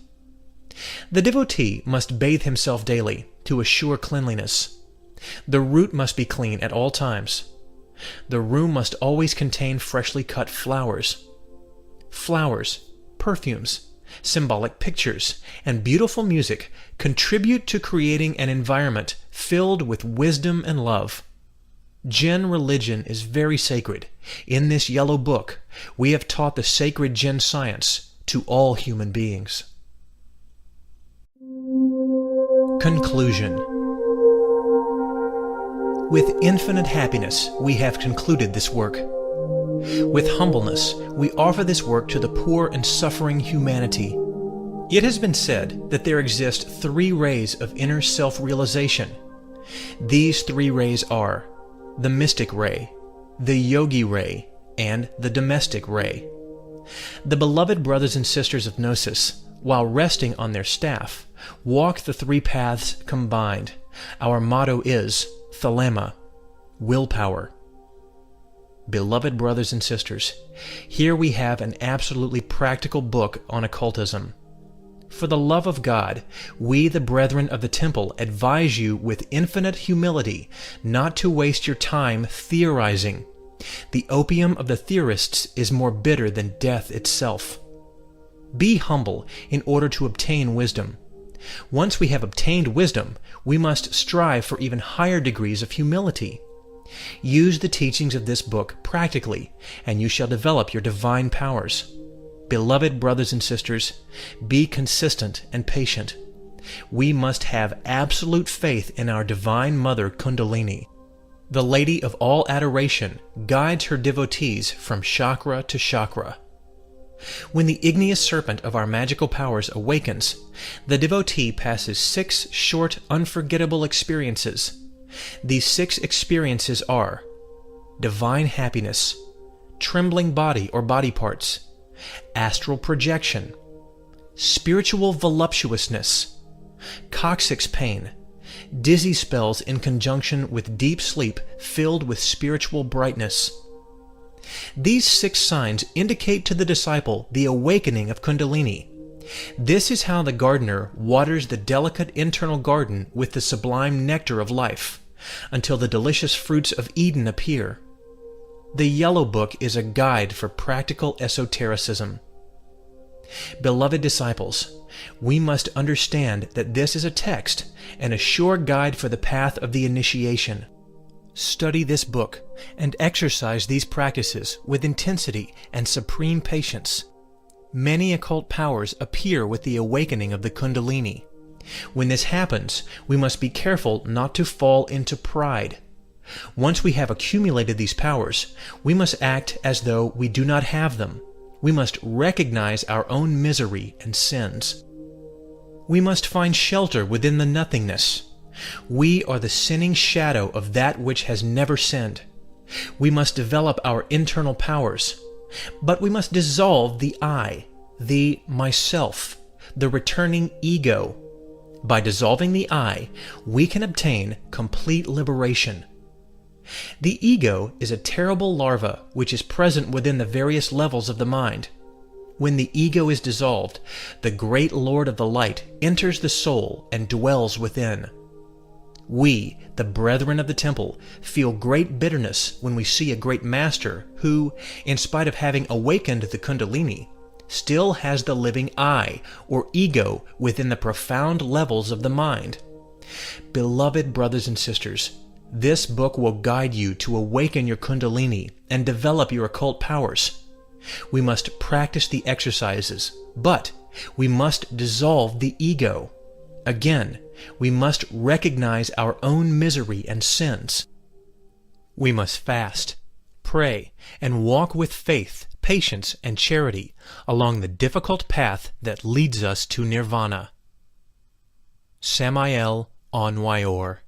The devotee must bathe himself daily to assure cleanliness. The root must be clean at all times. The room must always contain freshly cut flowers. Flowers, perfumes, symbolic pictures, and beautiful music contribute to creating an environment filled with wisdom and love. Jinn religion is very sacred. In this Yellow Book, we have taught the sacred Jinn Science to all human beings. Conclusion. With infinite happiness, we have concluded this work. With humbleness, we offer this work to the poor and suffering humanity. It has been said that there exist 3 rays of inner self-realization. These 3 rays are the mystic ray, the yogi ray, and the domestic ray. The beloved brothers and sisters of Gnosis, while resting on their staff, walk the 3 paths combined. Our motto is Thelema, willpower. Beloved brothers and sisters, here we have an absolutely practical book on occultism. For the love of God, we, the brethren of the temple, advise you with infinite humility not to waste your time theorizing. The opium of the theorists is more bitter than death itself. Be humble in order to obtain wisdom. Once we have obtained wisdom, we must strive for even higher degrees of humility. Use the teachings of this book practically, and you shall develop your divine powers. Beloved brothers and sisters, be consistent and patient. We must have absolute faith in our Divine Mother Kundalini. The Lady of all adoration guides her devotees from chakra to chakra. When the igneous serpent of our magical powers awakens, the devotee passes 6 short, unforgettable experiences. These 6 experiences are divine happiness, trembling body or body parts, astral projection, spiritual voluptuousness, coccyx pain, dizzy spells in conjunction with deep sleep filled with spiritual brightness. These 6 signs indicate to the disciple the awakening of Kundalini. This is how the gardener waters the delicate internal garden with the sublime nectar of life, until the delicious fruits of Eden appear. The Yellow Book is a guide for practical esotericism. Beloved disciples, we must understand that this is a text and a sure guide for the path of the initiation. Study this book and exercise these practices with intensity and supreme patience. Many occult powers appear with the awakening of the Kundalini. When this happens, we must be careful not to fall into pride. Once we have accumulated these powers, we must act as though we do not have them. We must recognize our own misery and sins. We must find shelter within the nothingness. We are the sinning shadow of that which has never sinned. We must develop our internal powers, but we must dissolve the I, the myself, the returning ego. By dissolving the I, we can obtain complete liberation. The ego is a terrible larva which is present within the various levels of the mind. When the ego is dissolved, the great Lord of the Light enters the soul and dwells within. We, the brethren of the temple, feel great bitterness when we see a great master who, in spite of having awakened the Kundalini, still has the living I, or ego, within the profound levels of the mind. Beloved brothers and sisters, this book will guide you to awaken your Kundalini and develop your occult powers. We must practice the exercises, but we must dissolve the ego. Again, we must recognize our own misery and sins. We must fast, pray, and walk with faith, patience, and charity along the difficult path that leads us to nirvana. Samael Onwayor.